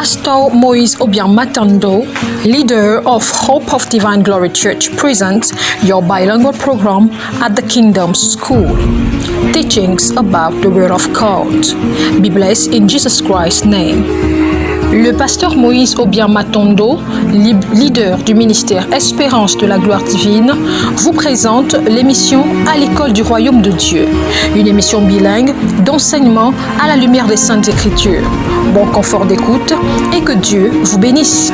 Pastor Moise Obiang Matando, leader of Hope of Divine Glory Church, presents your bilingual program at the Kingdom School. Teachings about the Word of God. Be blessed in Jesus Christ's name. Le pasteur Moise Obiang Matando, leader du ministère Espérance de la Gloire Divine, vous présente l'émission À l'école du Royaume de Dieu, une émission bilingue d'enseignement à la lumière des Saintes Écritures. Bon confort d'écoute et que Dieu vous bénisse.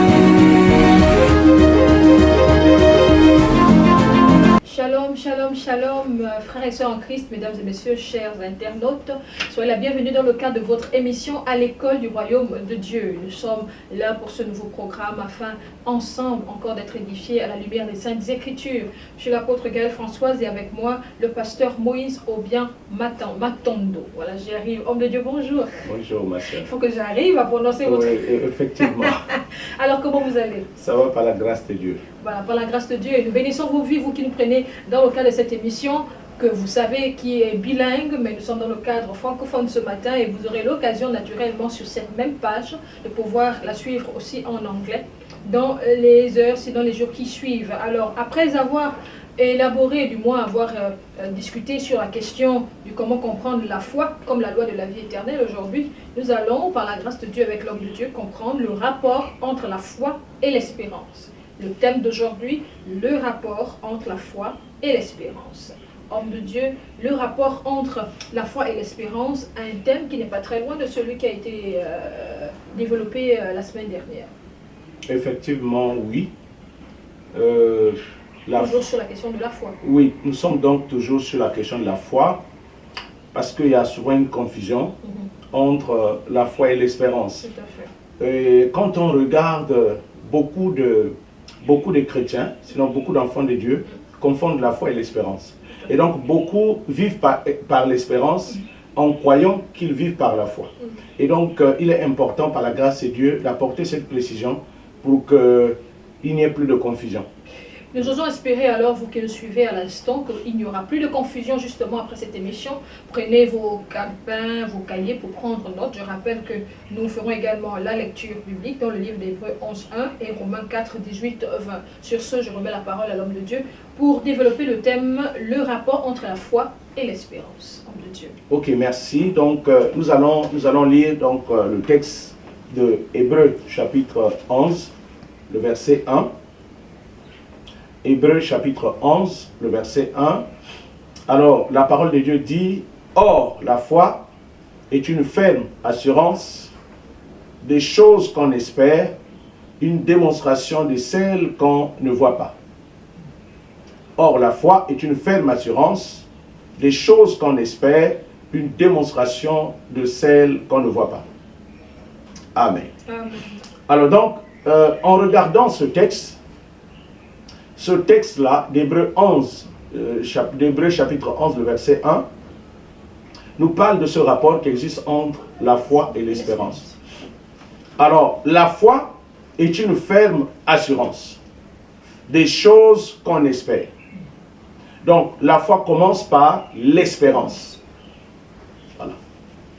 Shalom, shalom, shalom, frères et sœurs en Christ, mesdames et messieurs, chers internautes. Soyez la bienvenue dans le cadre de votre émission à l'école du Royaume de Dieu. Nous sommes là pour ce nouveau programme afin, ensemble, encore d'être édifiés à la lumière des Saintes Écritures. Je suis l'apôtre Gaëlle Françoise et avec moi, le pasteur Moise Obiang Matando. Voilà, j'y arrive. Homme de Dieu, bonjour. Bonjour, ma soeur. Il faut que j'arrive à prononcer votre... Oui, effectivement. Alors, comment vous allez? Ça va par la grâce de Dieu. Voilà, par la grâce de Dieu. Et nous bénissons vos vies, vous qui nous prenez dans le cadre de cette émission, que vous savez qui est bilingue, mais nous sommes dans le cadre francophone ce matin et vous aurez l'occasion naturellement sur cette même page de pouvoir la suivre aussi en anglais dans les heures, dans les jours qui suivent. Alors, après avoir élaboré, du moins avoir discuté sur la question du comment comprendre la foi comme la loi de la vie éternelle aujourd'hui, nous allons, par la grâce de Dieu avec l'homme de Dieu, comprendre le rapport entre la foi et l'espérance. Le thème d'aujourd'hui, le rapport entre la foi et l'espérance. Homme de Dieu, le rapport entre la foi et l'espérance, un thème qui n'est pas très loin de celui qui a été développé la semaine dernière. Effectivement, oui. Toujours sur la question de la foi. Oui, nous sommes donc toujours sur la question de la foi, parce qu'il y a souvent une confusion entre la foi et l'espérance. Tout à fait. Et quand on regarde beaucoup de chrétiens, sinon beaucoup d'enfants de Dieu, confondent la foi et l'espérance. Et donc beaucoup vivent par l'espérance en croyant qu'ils vivent par la foi. Et donc il est important par la grâce de Dieu d'apporter cette précision pour qu'il n'y ait plus de confusion. Nous osons espérer alors, vous qui nous suivez à l'instant, qu'il n'y aura plus de confusion justement après cette émission. Prenez vos calepins, vos cahiers pour prendre note. Je rappelle que nous ferons également la lecture biblique dans le livre d'Hébreux 11.1 et Romains 4.18-20. Sur ce, je remets la parole à l'homme de Dieu pour développer le thème, le rapport entre la foi et l'espérance. Homme de Dieu. Ok, merci. Donc nous allons lire donc, le texte de Hébreux chapitre 11, le verset 1. Hébreux chapitre 11, le verset 1. Alors, la parole de Dieu dit, « Or, la foi est une ferme assurance des choses qu'on espère, une démonstration de celles qu'on ne voit pas. » Or, la foi est une ferme assurance des choses qu'on espère, une démonstration de celles qu'on ne voit pas. Amen. Amen. Alors donc, en regardant ce texte-là, d'Hébreux chapitre 11, le verset 1, nous parle de ce rapport qui existe entre la foi et l'espérance. Alors, la foi est une ferme assurance des choses qu'on espère. Donc, la foi commence par l'espérance. Voilà.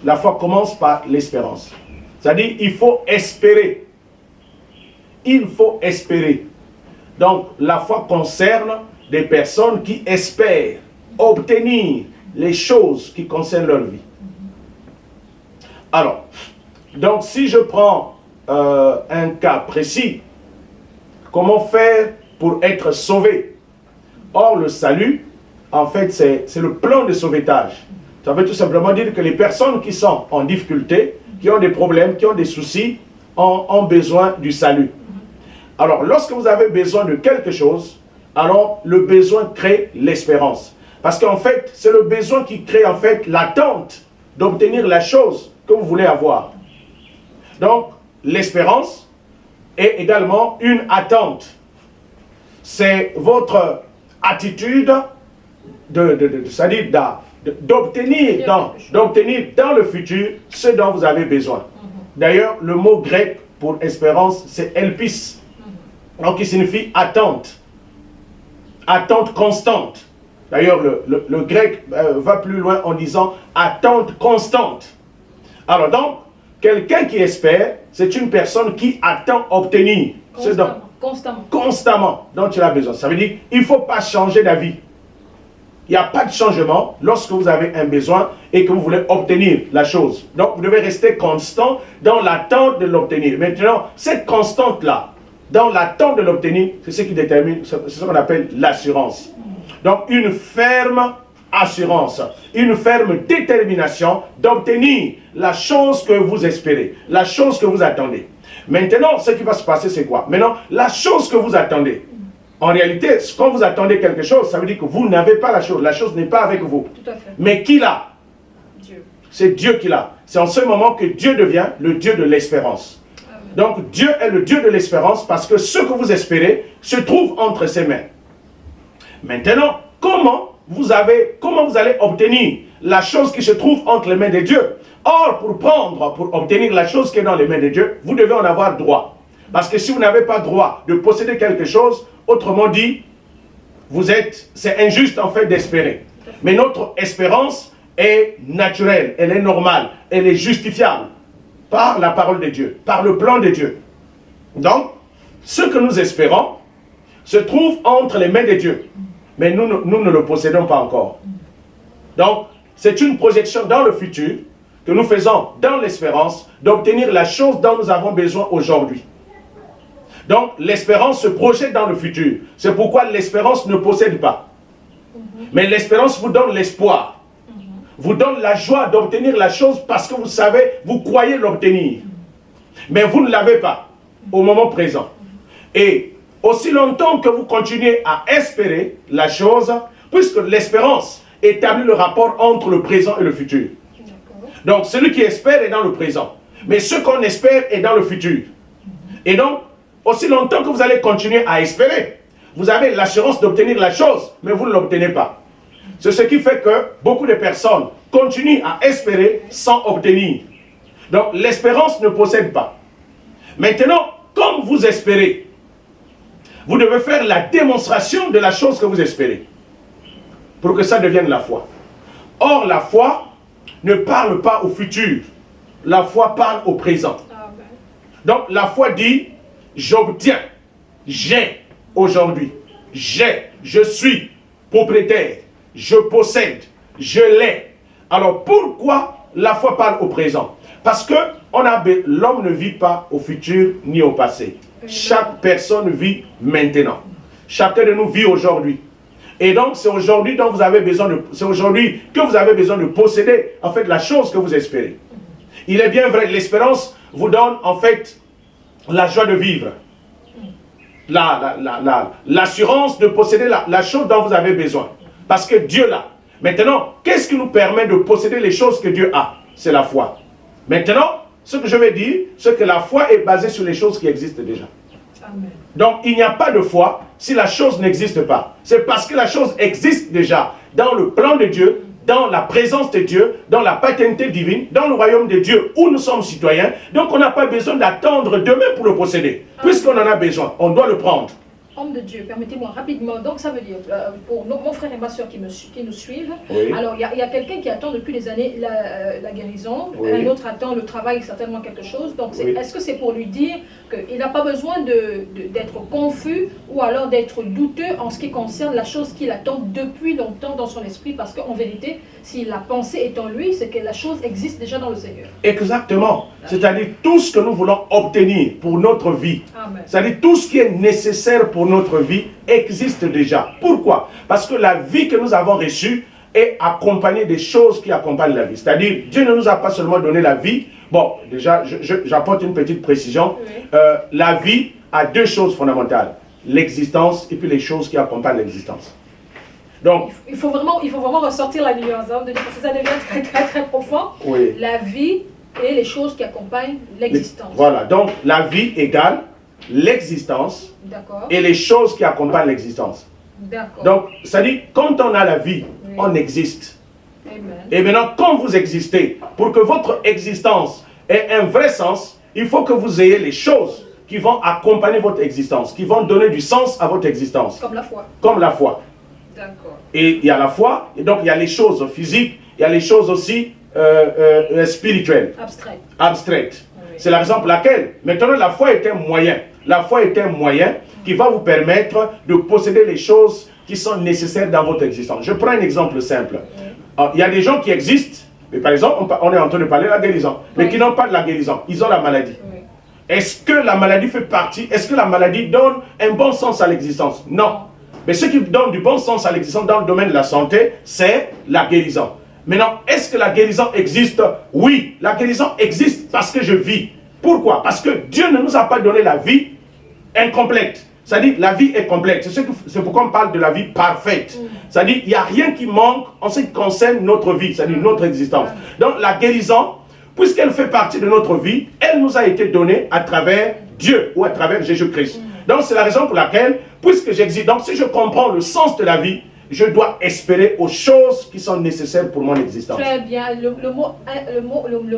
La foi commence par l'espérance. C'est-à-dire, il faut espérer. Il faut espérer. Donc, la foi concerne des personnes qui espèrent obtenir les choses qui concernent leur vie. Alors, donc si je prends un cas précis, comment faire pour être sauvé? Or, le salut, en fait, c'est le plan de sauvetage. Ça veut tout simplement dire que les personnes qui sont en difficulté, qui ont des problèmes, qui ont des soucis, ont besoin du salut. Alors, lorsque vous avez besoin de quelque chose, alors le besoin crée l'espérance. Parce qu'en fait, c'est le besoin qui crée en fait l'attente d'obtenir la chose que vous voulez avoir. Donc, l'espérance est également une attente. C'est votre attitude c'est-à-dire d'obtenir dans le futur ce dont vous avez besoin. D'ailleurs, le mot grec pour espérance, c'est elpis. Donc, il signifie attente. Attente constante. D'ailleurs, le grec va plus loin en disant attente constante. Alors donc, quelqu'un qui espère, c'est une personne qui attend obtenir ce dont constamment dont tu as besoin. Ça veut dire qu'il ne faut pas changer d'avis. Il n'y a pas de changement lorsque vous avez un besoin et que vous voulez obtenir la chose. Donc, vous devez rester constant dans l'attente de l'obtenir. Maintenant, cette constante-là, dans l'attente de l'obtenir, c'est ce qui détermine, c'est ce qu'on appelle l'assurance. Donc, une ferme assurance, une ferme détermination d'obtenir la chose que vous espérez, la chose que vous attendez. Maintenant, ce qui va se passer, c'est quoi? Maintenant, la chose que vous attendez, en réalité, quand vous attendez quelque chose, ça veut dire que vous n'avez pas la chose n'est pas avec vous. Tout à fait. Mais qui l'a? Dieu. C'est Dieu qui l'a. C'est en ce moment que Dieu devient le Dieu de l'espérance. Donc Dieu est le Dieu de l'espérance parce que ce que vous espérez se trouve entre ses mains. Maintenant, comment vous allez obtenir la chose qui se trouve entre les mains de Dieu? Or, pour obtenir la chose qui est dans les mains de Dieu, vous devez en avoir droit. Parce que si vous n'avez pas droit de posséder quelque chose, autrement dit, c'est injuste en fait d'espérer. Mais notre espérance est naturelle, elle est normale, elle est justifiable par la parole de Dieu, par le plan de Dieu. Donc, ce que nous espérons se trouve entre les mains de Dieu. Mais nous ne le possédons pas encore. Donc, c'est une projection dans le futur que nous faisons dans l'espérance d'obtenir la chose dont nous avons besoin aujourd'hui. Donc, l'espérance se projette dans le futur. C'est pourquoi l'espérance ne possède pas. Mais l'espérance vous donne l'espoir. Vous donne la joie d'obtenir la chose parce que vous savez, vous croyez l'obtenir. Mais vous ne l'avez pas au moment présent. Et aussi longtemps que vous continuez à espérer la chose, puisque l'espérance établit le rapport entre le présent et le futur. Donc, celui qui espère est dans le présent. Mais ce qu'on espère est dans le futur. Et donc, aussi longtemps que vous allez continuer à espérer, vous avez l'assurance d'obtenir la chose, mais vous ne l'obtenez pas. C'est ce qui fait que beaucoup de personnes continuent à espérer sans obtenir. Donc, l'espérance ne possède pas. Maintenant, comme vous espérez, vous devez faire la démonstration de la chose que vous espérez pour que ça devienne la foi. Or, la foi ne parle pas au futur. La foi parle au présent. Donc, la foi dit, j'obtiens, j'ai aujourd'hui, je suis propriétaire, je possède, je l'ai. Alors, pourquoi la foi parle au présent? Parce que l'homme ne vit pas au futur ni au passé. Chaque personne vit maintenant. Chacun de nous vit aujourd'hui. Et donc, c'est aujourd'hui dont vous avez besoin c'est aujourd'hui que vous avez besoin de posséder, en fait, la chose que vous espérez. Il est bien vrai, l'espérance vous donne, en fait, la joie de vivre. L'assurance de posséder la chose dont vous avez besoin. Parce que Dieu l'a. Maintenant, qu'est-ce qui nous permet de posséder les choses que Dieu a? C'est la foi. Maintenant, ce que je vais dire, c'est que la foi est basée sur les choses qui existent déjà. Amen. Donc, il n'y a pas de foi si la chose n'existe pas. C'est parce que la chose existe déjà dans le plan de Dieu, dans la présence de Dieu, dans la paternité divine, dans le royaume de Dieu où nous sommes citoyens. Donc, on n'a pas besoin d'attendre demain pour le posséder. Puisqu'on en a besoin, on doit le prendre. Homme de Dieu, permettez-moi rapidement, donc ça veut dire, pour mon frère et ma soeur qui nous suivent, oui. Alors il y a quelqu'un qui attend depuis des années la guérison, oui. Un autre attend le travail, certainement quelque chose, donc oui. Est-ce que c'est pour lui dire qu'il n'a pas besoin d'être confus ou alors d'être douteux en ce qui concerne la chose qu'il attend depuis longtemps dans son esprit, parce qu'en vérité, si la pensée est en lui, c'est que la chose existe déjà dans le Seigneur. Exactement, c'est-à-dire tout ce que nous voulons obtenir pour notre vie, c'est-à-dire tout ce qui est nécessaire pour notre vie existe déjà. Pourquoi? Parce que la vie que nous avons reçue est accompagnée des choses qui accompagnent la vie. C'est-à-dire, Dieu ne nous a pas seulement donné la vie. Bon, déjà, j'apporte une petite précision. Oui. La vie a deux choses fondamentales. L'existence et puis les choses qui accompagnent l'existence. Donc, il faut vraiment ressortir la nuance, hein, parce que ça devient très, très, très profond. Oui. La vie et les choses qui accompagnent l'existence. Voilà, donc la vie égale l'existence et les choses qui accompagnent l'existence. Donc, ça dit, quand on a la vie, oui. On existe. Amen. Et maintenant, quand vous existez, pour que votre existence ait un vrai sens, il faut que vous ayez les choses qui vont accompagner votre existence, qui vont donner du sens à votre existence. Comme la foi. Comme la foi. D'accord. Et il y a la foi, et donc il y a les choses physiques, il y a les choses aussi spirituelle, Abstrait. abstraite. Oui. C'est la raison pour laquelle, maintenant, la foi est un moyen. La foi est un moyen qui va vous permettre de posséder les choses qui sont nécessaires dans votre existence. Je prends un exemple simple. Il y a des gens qui existent, mais par exemple, on est en train de parler de la guérison, mais qui n'ont pas de la guérison. Ils ont la maladie. Oui. Est-ce que la maladie fait partie, est-ce que la maladie donne un bon sens à l'existence? Non. Mais ce qui donne du bon sens à l'existence dans le domaine de la santé, c'est la guérison. Maintenant, est-ce que la guérison existe? Oui, la guérison existe parce que je vis. Pourquoi? Parce que Dieu ne nous a pas donné la vie incomplète. C'est-à-dire, la vie est complète. C'est pourquoi on parle de la vie parfaite. C'est-à-dire, il n'y a rien qui manque en ce qui concerne notre vie, c'est-à-dire notre existence. Donc, la guérison, puisqu'elle fait partie de notre vie, elle nous a été donnée à travers Dieu ou à travers Jésus-Christ. Donc, c'est la raison pour laquelle, puisque j'existe, donc si je comprends le sens de la vie, je dois espérer aux choses qui sont nécessaires pour mon existence. Très bien. Le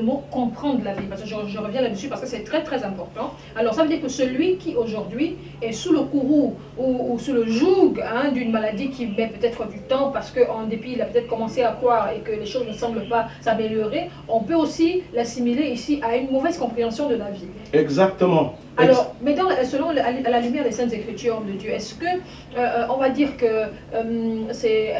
mot comprendre la vie, parce que je reviens là-dessus parce que c'est très très important. Alors ça veut dire que celui qui aujourd'hui est sous le courroux ou sous le joug d'une maladie qui met peut-être du temps parce qu'en dépit il a peut-être commencé à croire et que les choses ne semblent pas s'améliorer, on peut aussi l'assimiler ici à une mauvaise compréhension de la vie. Exactement. Alors, mais selon à la lumière des Saintes Écritures de Dieu, est-ce que on va dire que c'est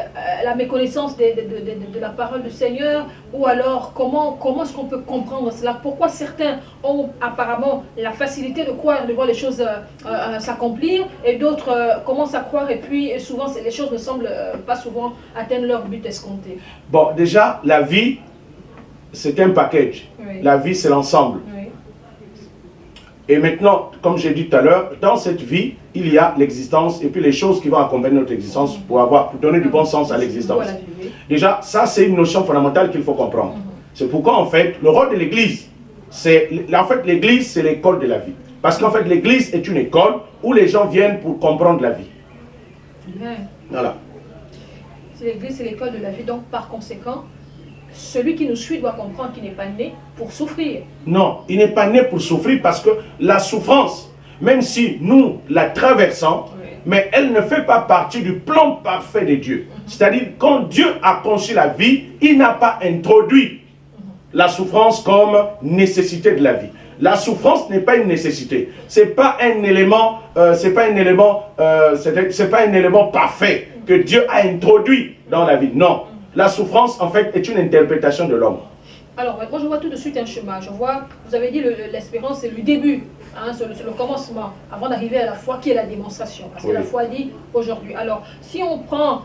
la méconnaissance de la parole du Seigneur, ou alors comment est-ce qu'on peut comprendre cela? Pourquoi certains ont apparemment la facilité de croire, de voir les choses s'accomplir, et d'autres commencent à croire et puis souvent les choses ne semblent pas souvent atteindre leur but escompté? Bon, déjà, la vie, c'est un package. Oui. La vie, c'est l'ensemble. Oui. Et maintenant, comme j'ai dit tout à l'heure, dans cette vie, il y a l'existence et puis les choses qui vont accompagner notre existence pour donner du bon sens à l'existence. Voilà, oui. Déjà, ça c'est une notion fondamentale qu'il faut comprendre. C'est pourquoi en fait, le rôle de l'Église, l'Église c'est l'école de la vie. Parce qu'en fait, l'Église est une école où les gens viennent pour comprendre la vie. Bien. Voilà. L'Église, c'est l'école de la vie, donc par conséquent, celui qui nous suit doit comprendre qu'il n'est pas né pour souffrir. Non, il n'est pas né pour souffrir parce que la souffrance, même si nous la traversons, mais elle ne fait pas partie du plan parfait de Dieu. C'est-à-dire, quand Dieu a conçu la vie, il n'a pas introduit la souffrance comme nécessité de la vie. La souffrance n'est pas une nécessité. C'est pas un élément, c'est pas un élément parfait que Dieu a introduit dans la vie. Non. La souffrance, en fait, est une interprétation de l'homme. Alors, moi, je vois tout de suite un chemin. Je vois, vous avez dit, l'espérance, c'est le début, c'est le commencement, avant d'arriver à la foi, qui est la démonstration. Parce que la foi dit aujourd'hui. Alors, si on prend,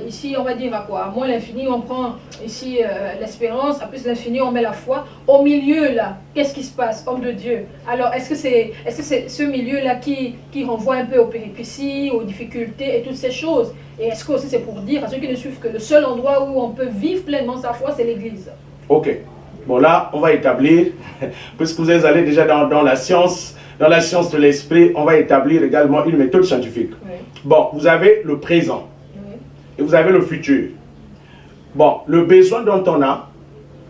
ici, on va dire à quoi? À moins l'infini, on prend ici l'espérance, à plus l'infini, on met la foi. Au milieu, là, qu'est-ce qui se passe, homme de Dieu? Alors, est-ce que c'est ce milieu-là qui renvoie un peu aux péripéties, aux difficultés et toutes ces choses? Et est-ce que aussi c'est pour dire à ceux qui ne suivent que le seul endroit où on peut vivre pleinement sa foi, c'est l'Église? Ok. Bon là, on va établir, puisque vous êtes allé déjà dans la science de l'esprit, on va établir également une méthode scientifique. Oui. Bon, vous avez le présent et vous avez le futur. Bon, le besoin dont on a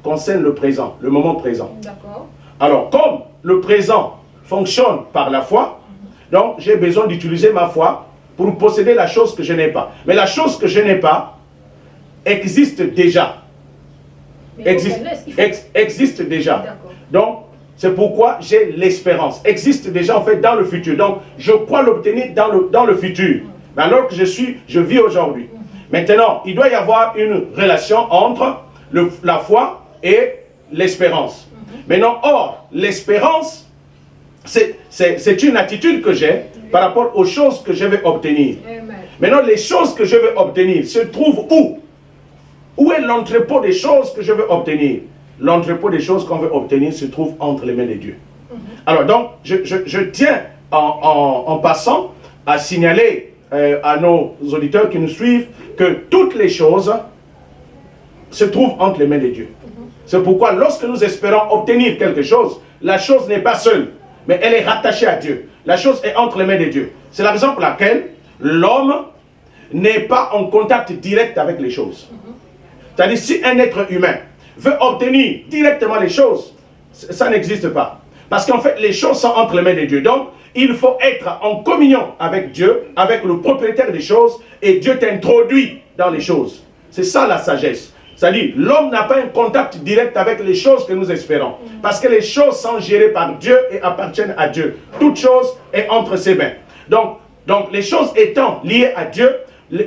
concerne le présent, le moment présent. D'accord. Alors, comme le présent fonctionne par la foi, donc j'ai besoin d'utiliser ma foi pour posséder la chose que je n'ai pas. Mais la chose que je n'ai pas existe déjà. Existe déjà. Donc, c'est pourquoi j'ai l'espérance. Existe déjà en fait dans le futur. Donc, je crois l'obtenir dans le futur. Mais alors que je vis aujourd'hui. Maintenant, il doit y avoir une relation entre la foi et l'espérance. Maintenant, or, l'espérance, c'est une attitude que j'ai par rapport aux choses que je vais obtenir. Maintenant, les choses que je vais obtenir se trouvent où? Où est l'entrepôt des choses que je veux obtenir? L'entrepôt des choses qu'on veut obtenir se trouve entre les mains de Dieu. Alors donc, je tiens en passant à signaler à nos auditeurs qui nous suivent que toutes les choses se trouvent entre les mains de Dieu. C'est pourquoi lorsque nous espérons obtenir quelque chose, la chose n'est pas seule, mais elle est rattachée à Dieu. La chose est entre les mains de Dieu. C'est la raison pour laquelle l'homme n'est pas en contact direct avec les choses. C'est-à-dire, si un être humain veut obtenir directement les choses, ça n'existe pas. Parce qu'en fait, les choses sont entre les mains de Dieu. Donc, il faut être en communion avec Dieu, avec le propriétaire des choses, et Dieu t'introduit dans les choses. C'est ça la sagesse. C'est-à-dire, l'homme n'a pas un contact direct avec les choses que nous espérons. Parce que les choses sont gérées par Dieu et appartiennent à Dieu. Toute chose est entre ses mains. Donc les choses étant liées à Dieu,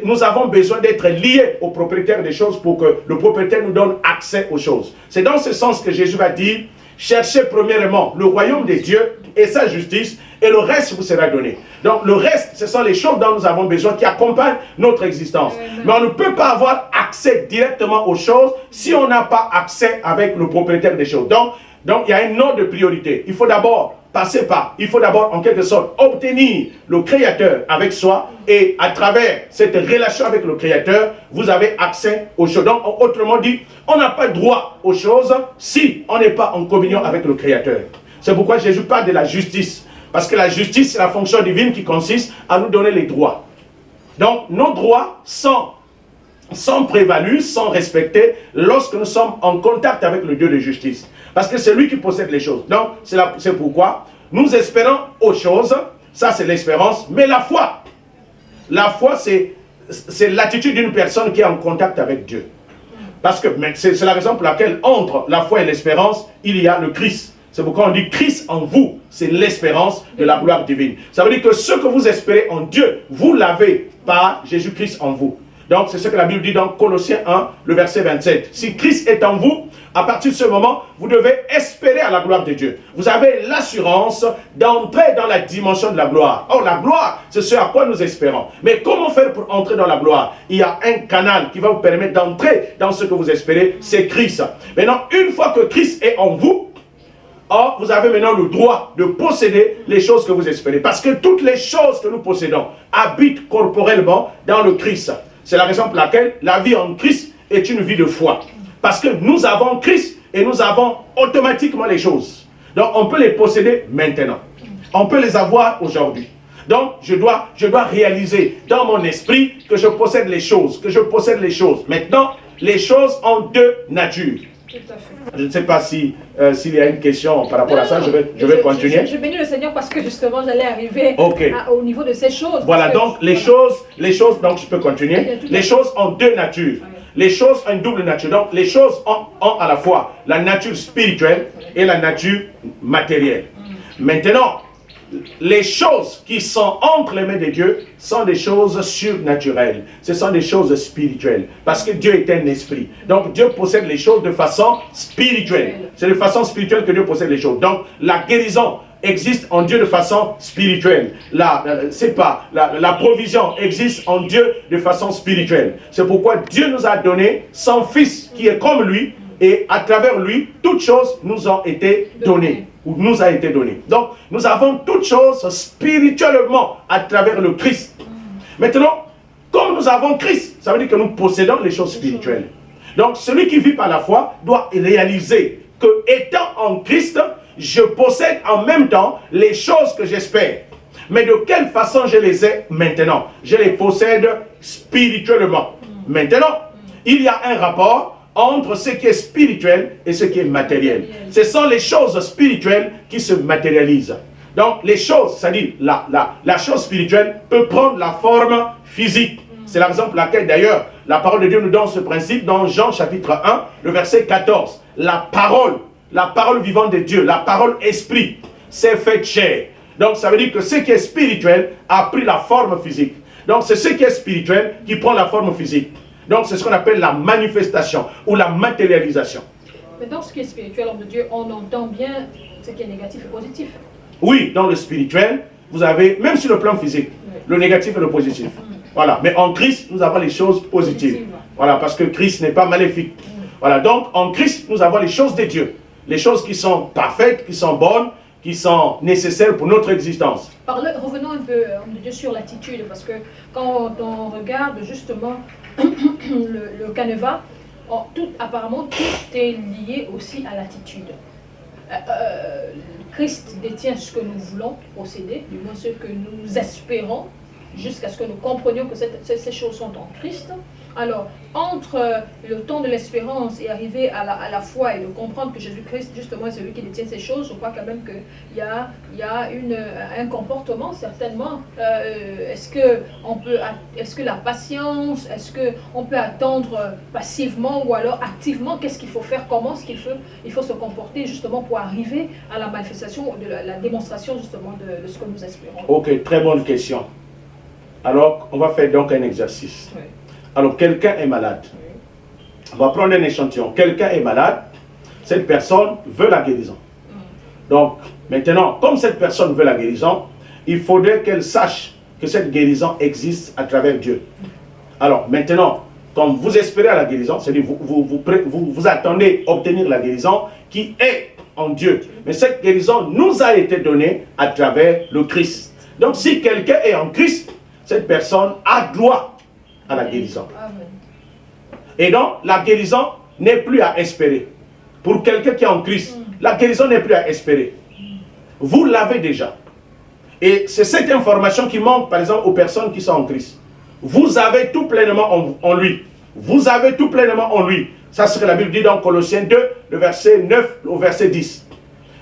nous avons besoin d'être liés au propriétaire des choses pour que le propriétaire nous donne accès aux choses. C'est dans ce sens que Jésus va dire, cherchez premièrement le royaume de Dieu et sa justice, et le reste vous sera donné. Donc le reste, ce sont les choses dont nous avons besoin qui accompagnent notre existence. Mais on ne peut pas avoir accès directement aux choses si on n'a pas accès avec le propriétaire des choses. Donc il y a un ordre de priorité. Il faut d'abord passer par, il faut d'abord en quelque sorte obtenir le Créateur avec soi, et à travers cette relation avec le Créateur, vous avez accès aux choses. Donc autrement dit, on n'a pas droit aux choses si on n'est pas en communion avec le Créateur. C'est pourquoi Jésus parle de la justice. Parce que la justice, c'est la fonction divine qui consiste à nous donner les droits. Donc nos droits sont prévalus, sont respectés lorsque nous sommes en contact avec le Dieu de justice. Parce que c'est lui qui possède les choses. Donc c'est pourquoi nous espérons aux choses. Ça c'est l'espérance. Mais la foi, c'est l'attitude d'une personne qui est en contact avec Dieu. Parce que c'est la raison pour laquelle entre la foi et l'espérance, il y a le Christ. C'est pourquoi on dit Christ en vous, c'est l'espérance de la gloire divine. Ça veut dire que ce que vous espérez en Dieu, vous l'avez par Jésus-Christ en vous. Donc c'est ce que la Bible dit dans Colossiens 1, le verset 27. Si Christ est en vous, à partir de ce moment, vous devez espérer à la gloire de Dieu. Vous avez l'assurance d'entrer dans la dimension de la gloire. Or la gloire, c'est ce à quoi nous espérons. Mais comment faire pour entrer dans la gloire? Il y a un canal qui va vous permettre d'entrer dans ce que vous espérez, c'est Christ. Maintenant, une fois que Christ est en vous, or, vous avez maintenant le droit de posséder les choses que vous espérez. Parce que toutes les choses que nous possédons habitent corporellement dans le Christ. C'est la raison pour laquelle la vie en Christ est une vie de foi. Parce que nous avons Christ et nous avons automatiquement les choses. Donc on peut les posséder maintenant. On peut les avoir aujourd'hui. Donc je dois réaliser dans mon esprit que je possède les choses. Maintenant, les choses ont deux natures. Tout à fait. Je ne sais pas s'il y a une question par rapport à ça, je vais continuer. Je bénis le Seigneur parce que justement j'allais arriver au niveau de ces choses. Voilà, donc les choses, donc je peux continuer. Les choses ont deux natures. Les choses ont une double nature. Donc les choses ont à la fois la nature spirituelle et la nature matérielle. Maintenant, les choses qui sont entre les mains de Dieu sont des choses surnaturelles. Ce sont des choses spirituelles. Parce que Dieu est un esprit. Donc Dieu possède les choses de façon spirituelle. C'est de façon spirituelle que Dieu possède les choses. Donc la guérison existe en Dieu de façon spirituelle. La provision existe en Dieu de façon spirituelle. C'est pourquoi Dieu nous a donné son Fils qui est comme lui, et à travers lui, toutes choses nous ont été données, ou nous a été données. Donc, nous avons toutes choses spirituellement à travers le Christ. Maintenant, comme nous avons Christ, ça veut dire que nous possédons les choses spirituelles. Donc, celui qui vit par la foi doit réaliser que, étant en Christ, je possède en même temps les choses que j'espère. Mais de quelle façon je les ai maintenant? Je les possède spirituellement. Maintenant, il y a un rapport entre ce qui est spirituel et ce qui est matériel. Ce sont les choses spirituelles qui se matérialisent. Donc les choses, c'est-à-dire la chose spirituelle peut prendre la forme physique. C'est la raison pour laquelle d'ailleurs la parole de Dieu nous donne ce principe dans Jean chapitre 1, le verset 14. La parole vivante de Dieu, la parole esprit, s'est faite chair. Donc ça veut dire que ce qui est spirituel a pris la forme physique. Donc c'est ce qui est spirituel qui prend la forme physique. Donc c'est ce qu'on appelle la manifestation ou la matérialisation. Mais dans ce qui est spirituel, homme de Dieu, on entend bien ce qui est négatif et positif. Oui, dans le spirituel, vous avez, même sur le plan physique, le négatif et le positif. Voilà, mais en Christ, nous avons les choses positives. Voilà, parce que Christ n'est pas maléfique. Voilà, donc en Christ, nous avons les choses de Dieu. Les choses qui sont parfaites, qui sont bonnes, qui sont nécessaires pour notre existence. Revenons un peu sur l'attitude, parce que quand on regarde justement le canevas, apparemment tout est lié aussi à l'attitude. Christ détient ce que nous voulons posséder, du moins ce que nous espérons, jusqu'à ce que nous comprenions que ces choses sont en Christ. Alors, entre le temps de l'espérance et arriver à la foi et de comprendre que Jésus-Christ, justement, est celui qui détient ces choses, je crois quand même qu'il y a un comportement, certainement. Est-ce que la patience, est-ce qu'on peut attendre passivement ou alors activement? Qu'est-ce qu'il faut faire? Comment est-ce il faut se comporter, justement, pour arriver à la manifestation, de la démonstration, justement, de ce que nous espérons? Ok, très bonne question. Alors, on va faire donc un exercice. Oui. Alors, quelqu'un est malade. Oui. On va prendre un échantillon. Quelqu'un est malade. Cette personne veut la guérison. Donc, maintenant, comme cette personne veut la guérison, il faudrait qu'elle sache que cette guérison existe à travers Dieu. Alors, maintenant, quand vous espérez à la guérison, c'est-à-dire vous attendez obtenir la guérison qui est en Dieu. Mais cette guérison nous a été donnée à travers le Christ. Donc, si quelqu'un est en Christ, cette personne a droit à la guérison. Amen. Et donc, la guérison n'est plus à espérer. Pour quelqu'un qui est en Christ, la guérison n'est plus à espérer. Vous l'avez déjà. Et c'est cette information qui manque, par exemple, aux personnes qui sont en Christ. Vous avez tout pleinement en lui. Vous avez tout pleinement en lui. Ça, c'est ce que la Bible dit dans Colossiens 2, le verset 9 au verset 10.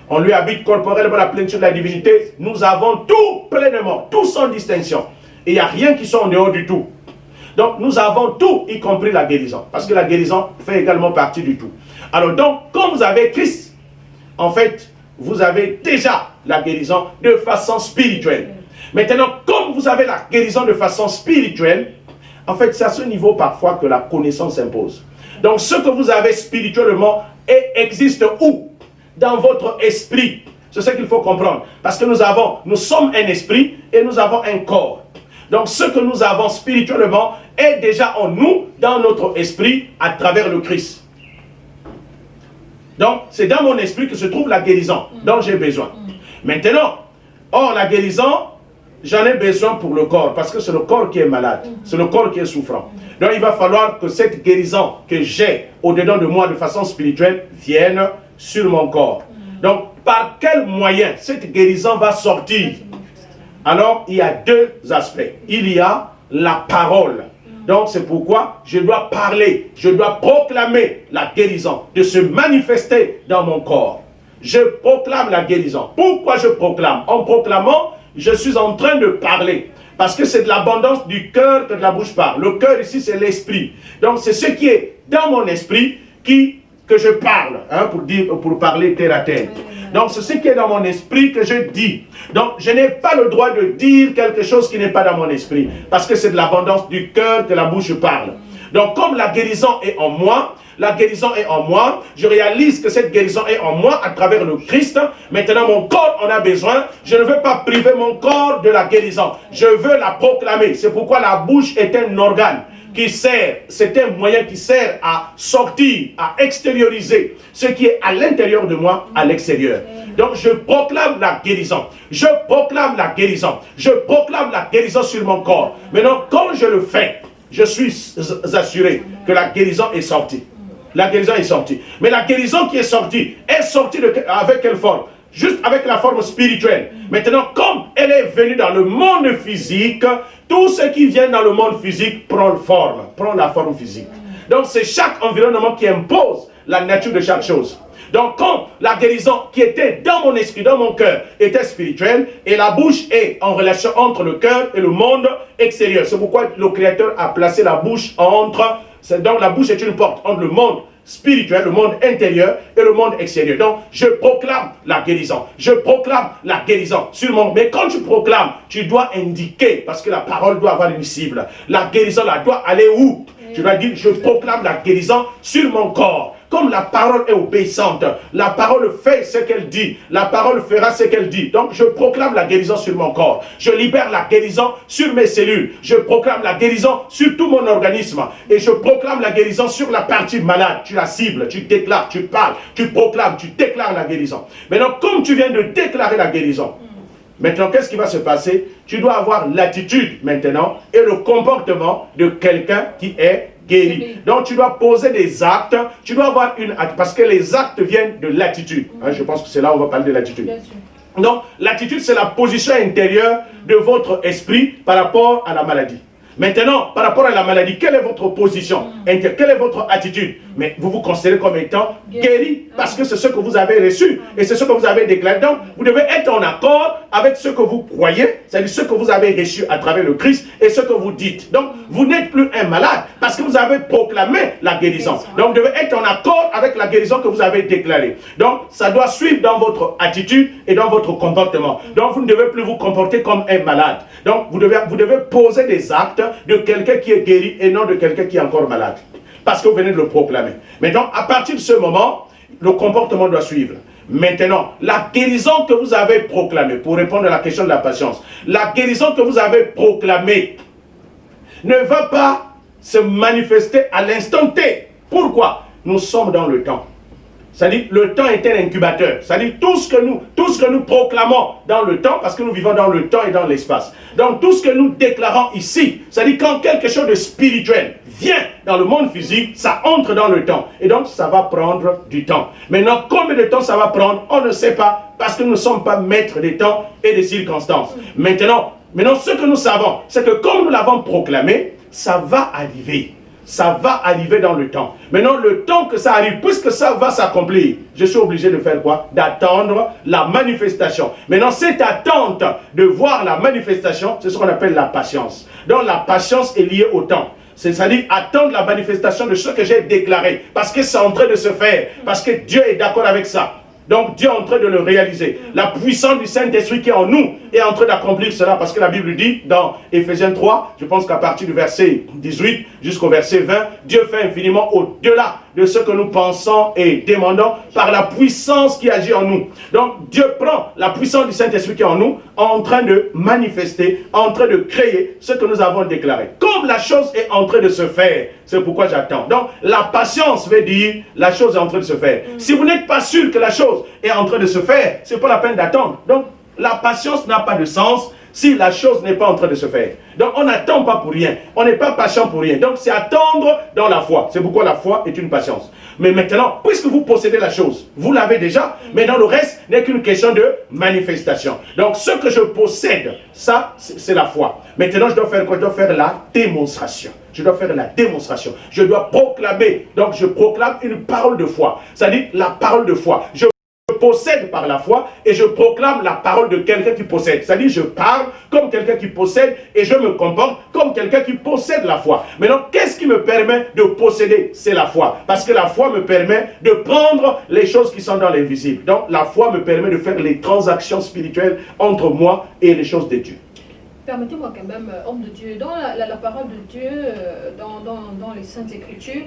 On lui habite corporellement la plénitude de la divinité. Nous avons tout pleinement, tout sans distinction. Et il n'y a rien qui soit en dehors du tout. Donc, nous avons tout, y compris la guérison. Parce que la guérison fait également partie du tout. Alors donc, quand vous avez Christ, en fait, vous avez déjà la guérison de façon spirituelle. Maintenant, comme vous avez la guérison de façon spirituelle, en fait, c'est à ce niveau parfois que la connaissance s'impose. Donc, ce que vous avez spirituellement existe où? Dans votre esprit. C'est ce qu'il faut comprendre. Parce que nous sommes un esprit et nous avons un corps. Donc, ce que nous avons spirituellement est déjà en nous, dans notre esprit, à travers le Christ. Donc, c'est dans mon esprit que se trouve la guérison dont j'ai besoin. Maintenant, la guérison, j'en ai besoin pour le corps, parce que c'est le corps qui est malade, c'est le corps qui est souffrant. Donc, il va falloir que cette guérison que j'ai au-dedans de moi de façon spirituelle vienne sur mon corps. Donc, par quel moyen cette guérison va sortir? Alors, il y a deux aspects. Il y a la parole. Donc, c'est pourquoi je dois parler, je dois proclamer la guérison, de se manifester dans mon corps. Je proclame la guérison. Pourquoi je proclame? En proclamant, je suis en train de parler. Parce que c'est de l'abondance du cœur que de la bouche parle. Le cœur ici, c'est l'esprit. Donc, c'est ce qui est dans mon esprit que je parle, pour parler terre à terre. Donc, c'est ce qui est dans mon esprit que je dis. Donc, je n'ai pas le droit de dire quelque chose qui n'est pas dans mon esprit. Parce que c'est de l'abondance du cœur que la bouche parle. Donc, comme la guérison est en moi, je réalise que cette guérison est en moi à travers le Christ. Maintenant, mon corps en a besoin. Je ne veux pas priver mon corps de la guérison. Je veux la proclamer. C'est pourquoi la bouche est un organe qui sert, c'est un moyen qui sert à sortir, à extérioriser ce qui est à l'intérieur de moi, à l'extérieur. Donc je proclame la guérison. Je proclame la guérison. Je proclame la guérison sur mon corps. Maintenant, quand je le fais, je suis assuré que la guérison est sortie. La guérison est sortie. Mais la guérison qui est sortie avec quelle forme? Juste avec la forme spirituelle. Maintenant, comme elle est venue dans le monde physique, tout ce qui vient dans le monde physique prend la forme physique. Donc, c'est chaque environnement qui impose la nature de chaque chose. Donc, quand la guérison qui était dans mon esprit, dans mon cœur, était spirituelle, et la bouche est en relation entre le cœur et le monde extérieur. C'est pourquoi le Créateur a placé la bouche donc la bouche est une porte entre le monde spirituel, le monde intérieur et le monde extérieur. Donc, je proclame la guérison. Je proclame la guérison sur mon... Mais quand tu proclames, tu dois indiquer, parce que la parole doit avoir une cible. La guérison, elle doit aller où? Tu dois dire, je proclame la guérison sur mon corps. Comme la parole est obéissante, la parole fait ce qu'elle dit, la parole fera ce qu'elle dit. Donc je proclame la guérison sur mon corps. Je libère la guérison sur mes cellules. Je proclame la guérison sur tout mon organisme. Et je proclame la guérison sur la partie malade. Tu la cibles, tu déclares, tu parles, tu proclames, tu déclares la guérison. Maintenant, comme tu viens de déclarer la guérison, maintenant, qu'est-ce qui va se passer? Tu dois avoir l'attitude maintenant et le comportement de quelqu'un qui est guéri. Donc, tu dois poser des actes. Tu dois avoir parce que les actes viennent de l'attitude. Je pense que c'est là où on va parler de l'attitude. Donc, l'attitude, c'est la position intérieure de votre esprit par rapport à la maladie. Maintenant, par rapport à la maladie, quelle est votre position? Quelle est votre attitude? Mais vous vous considérez comme étant guéri parce que c'est ce que vous avez reçu et c'est ce que vous avez déclaré. Donc, vous devez être en accord avec ce que vous croyez, c'est-à-dire ce que vous avez reçu à travers le Christ et ce que vous dites. Donc, vous n'êtes plus un malade parce que vous avez proclamé la guérison. Donc, vous devez être en accord avec la guérison que vous avez déclarée. Donc, ça doit suivre dans votre attitude et dans votre comportement. Donc, vous ne devez plus vous comporter comme un malade. Donc, vous devez poser des actes de quelqu'un qui est guéri et non de quelqu'un qui est encore malade. Parce que vous venez de le proclamer. Maintenant, à partir de ce moment, le comportement doit suivre. Maintenant, la guérison que vous avez proclamée, pour répondre à la question de la patience, la guérison que vous avez proclamée ne va pas se manifester à l'instant T. Pourquoi? Nous sommes dans le temps. C'est-à-dire, le temps est un incubateur. C'est-à-dire, tout ce que nous proclamons dans le temps, parce que nous vivons dans le temps et dans l'espace. Donc, tout ce que nous déclarons ici, c'est-à-dire, quand quelque chose de spirituel vient dans le monde physique, ça entre dans le temps. Et donc, ça va prendre du temps. Maintenant, combien de temps ça va prendre? On ne sait pas, parce que nous ne sommes pas maîtres des temps et des circonstances. Maintenant, ce que nous savons, c'est que comme nous l'avons proclamé, ça va arriver. Ça va arriver dans le temps. Maintenant, le temps que ça arrive, puisque ça va s'accomplir, je suis obligé de faire quoi? D'attendre la manifestation. Maintenant, cette attente de voir la manifestation, c'est ce qu'on appelle la patience. Donc, la patience est liée au temps. C'est-à-dire attendre la manifestation de ce que j'ai déclaré. Parce que c'est en train de se faire. Parce que Dieu est d'accord avec ça. Donc Dieu est en train de le réaliser. La puissance du Saint-Esprit qui est en nous est en train d'accomplir cela. Parce que la Bible dit dans Éphésiens 3, je pense qu'à partir du verset 18 jusqu'au verset 20, Dieu fait infiniment au-delà de ce que nous pensons et demandons par la puissance qui agit en nous. Donc Dieu prend la puissance du Saint-Esprit qui est en nous, en train de manifester, en train de créer ce que nous avons déclaré. Comme la chose est en train de se faire, c'est pourquoi j'attends. Donc la patience veut dire la chose est en train de se faire. Si vous n'êtes pas sûr que la chose est en train de se faire, c'est pas la peine d'attendre. Donc la patience n'a pas de sens si la chose n'est pas en train de se faire. Donc on n'attend pas pour rien. On n'est pas patient pour rien. Donc c'est attendre dans la foi. C'est pourquoi la foi est une patience. Mais maintenant, puisque vous possédez la chose, vous l'avez déjà. Maintenant le reste n'est qu'une question de manifestation. Donc ce que je possède, ça c'est la foi. Maintenant je dois faire quoi? Je dois faire la démonstration. Je dois faire la démonstration. Je dois proclamer. Donc je proclame une parole de foi. C'est-à-dire la parole de foi. Je possède par la foi et je proclame la parole de quelqu'un qui possède. C'est-à-dire je parle comme quelqu'un qui possède et je me comporte comme quelqu'un qui possède la foi. Maintenant, qu'est-ce qui me permet de posséder? C'est la foi. Parce que la foi me permet de prendre les choses qui sont dans l'invisible. Donc la foi me permet de faire les transactions spirituelles entre moi et les choses de Dieu. Permettez-moi quand même, homme de Dieu, dans la parole de Dieu, dans les Saintes Écritures,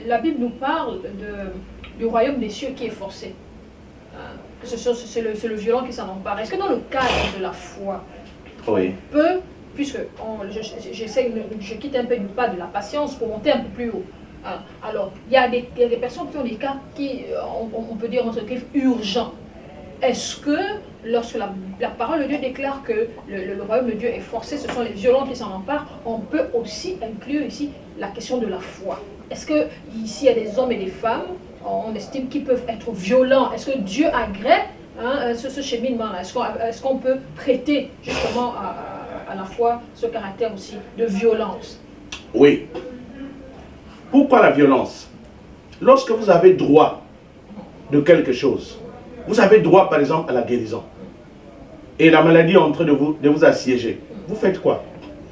la Bible nous parle du royaume des cieux qui est forcé. C'est le violent qui s'en empare. Est-ce que dans le cadre de la foi, oui, puisque je quitte un peu du pas de la patience pour monter un peu plus haut. Alors, il y a des personnes qui ont des cas qui, on peut dire entre griffes, urgents. Est-ce que lorsque la parole de Dieu déclare que le royaume de Dieu est forcé, ce sont les violents qui s'en emparent, on peut aussi inclure ici la question de la foi? Est-ce que ici il y a des hommes et des femmes, on estime qu'ils peuvent être violents? Est-ce que Dieu agrée ce cheminement-là? Est-ce qu'on peut prêter justement à la foi ce caractère aussi de violence? Oui. Pourquoi la violence? Lorsque vous avez droit de quelque chose, vous avez droit par exemple à la guérison, et la maladie est en train de vous assiéger, vous faites quoi?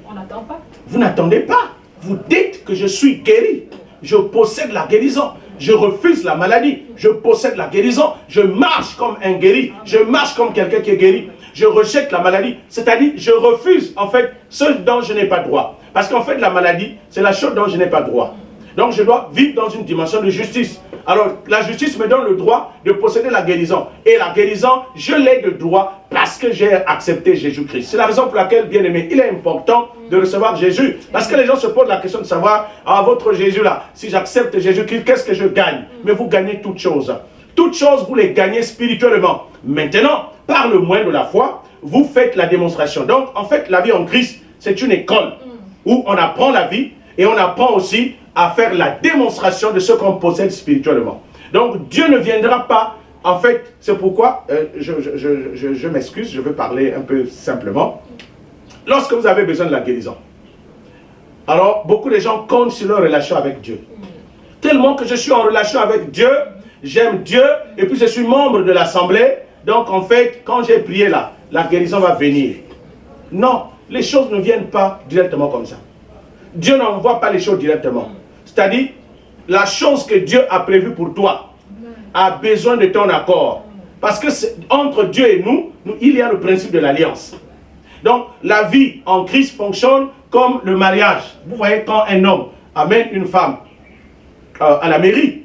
On n'attend pas. Vous n'attendez pas. Vous dites que je suis guéri. Je possède la guérison. Je refuse la maladie. Je possède la guérison. Je marche comme un guéri. Je marche comme quelqu'un qui est guéri. Je rejette la maladie. C'est-à-dire, je refuse en fait ce dont je n'ai pas droit. Parce qu'en fait, la maladie, c'est la chose dont je n'ai pas droit. Donc, je dois vivre dans une dimension de justice. Alors, la justice me donne le droit de posséder la guérison. Et la guérison, je l'ai de droit parce que j'ai accepté Jésus-Christ. C'est la raison pour laquelle, bien aimé, il est important de recevoir Jésus. Parce que les gens se posent la question de savoir, votre Jésus-là, si j'accepte Jésus-Christ, qu'est-ce que je gagne? Mais vous gagnez toutes choses. Toutes choses, vous les gagnez spirituellement. Maintenant, par le moyen de la foi, vous faites la démonstration. Donc, en fait, la vie en Christ, c'est une école où on apprend la vie et on apprend aussi à faire la démonstration de ce qu'on possède spirituellement. Donc Dieu ne viendra pas, en fait, c'est pourquoi, je m'excuse, je veux parler un peu simplement. lorsque vous avez besoin de la guérison. Alors, beaucoup de gens comptent sur leur relation avec Dieu. Tellement que je suis en relation avec Dieu, j'aime Dieu, et puis je suis membre de l'assemblée. Donc, en fait, quand j'ai prié là, la guérison va venir. Non, les choses ne viennent pas directement comme ça. Dieu n'envoie pas les choses directement. C'est-à-dire, la chose que Dieu a prévue pour toi a besoin de ton accord. Parce que entre Dieu et nous, il y a le principe de l'alliance. Donc, la vie en Christ fonctionne comme le mariage. Vous voyez, quand un homme amène une femme à la mairie,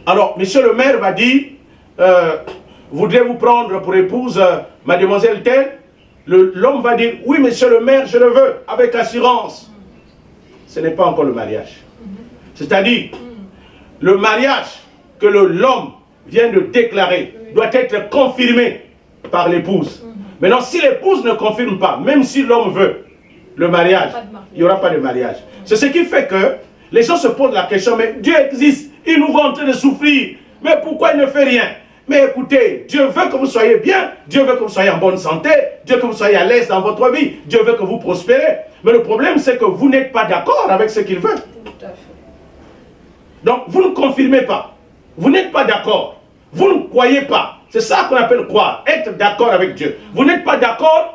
alors, monsieur le maire va dire, voudrez-vous prendre pour épouse mademoiselle telle? L'homme va dire, oui, monsieur le maire, je le veux, avec assurance. Ce n'est pas encore le mariage. C'est-à-dire, le mariage que l'homme vient de déclarer doit être confirmé par l'épouse. Maintenant, si l'épouse ne confirme pas, même si l'homme veut le mariage, il n'y aura pas de mariage. C'est ce qui fait que les gens se posent la question, mais Dieu existe, il nous voit en train de souffrir, mais pourquoi il ne fait rien? Mais écoutez, Dieu veut que vous soyez bien, Dieu veut que vous soyez en bonne santé, Dieu veut que vous soyez à l'aise dans votre vie, Dieu veut que vous prospérez. Mais le problème, c'est que vous n'êtes pas d'accord avec ce qu'il veut. Tout à fait. Donc, vous ne confirmez pas. Vous n'êtes pas d'accord. Vous ne croyez pas. C'est ça qu'on appelle croire, être d'accord avec Dieu. Vous n'êtes pas d'accord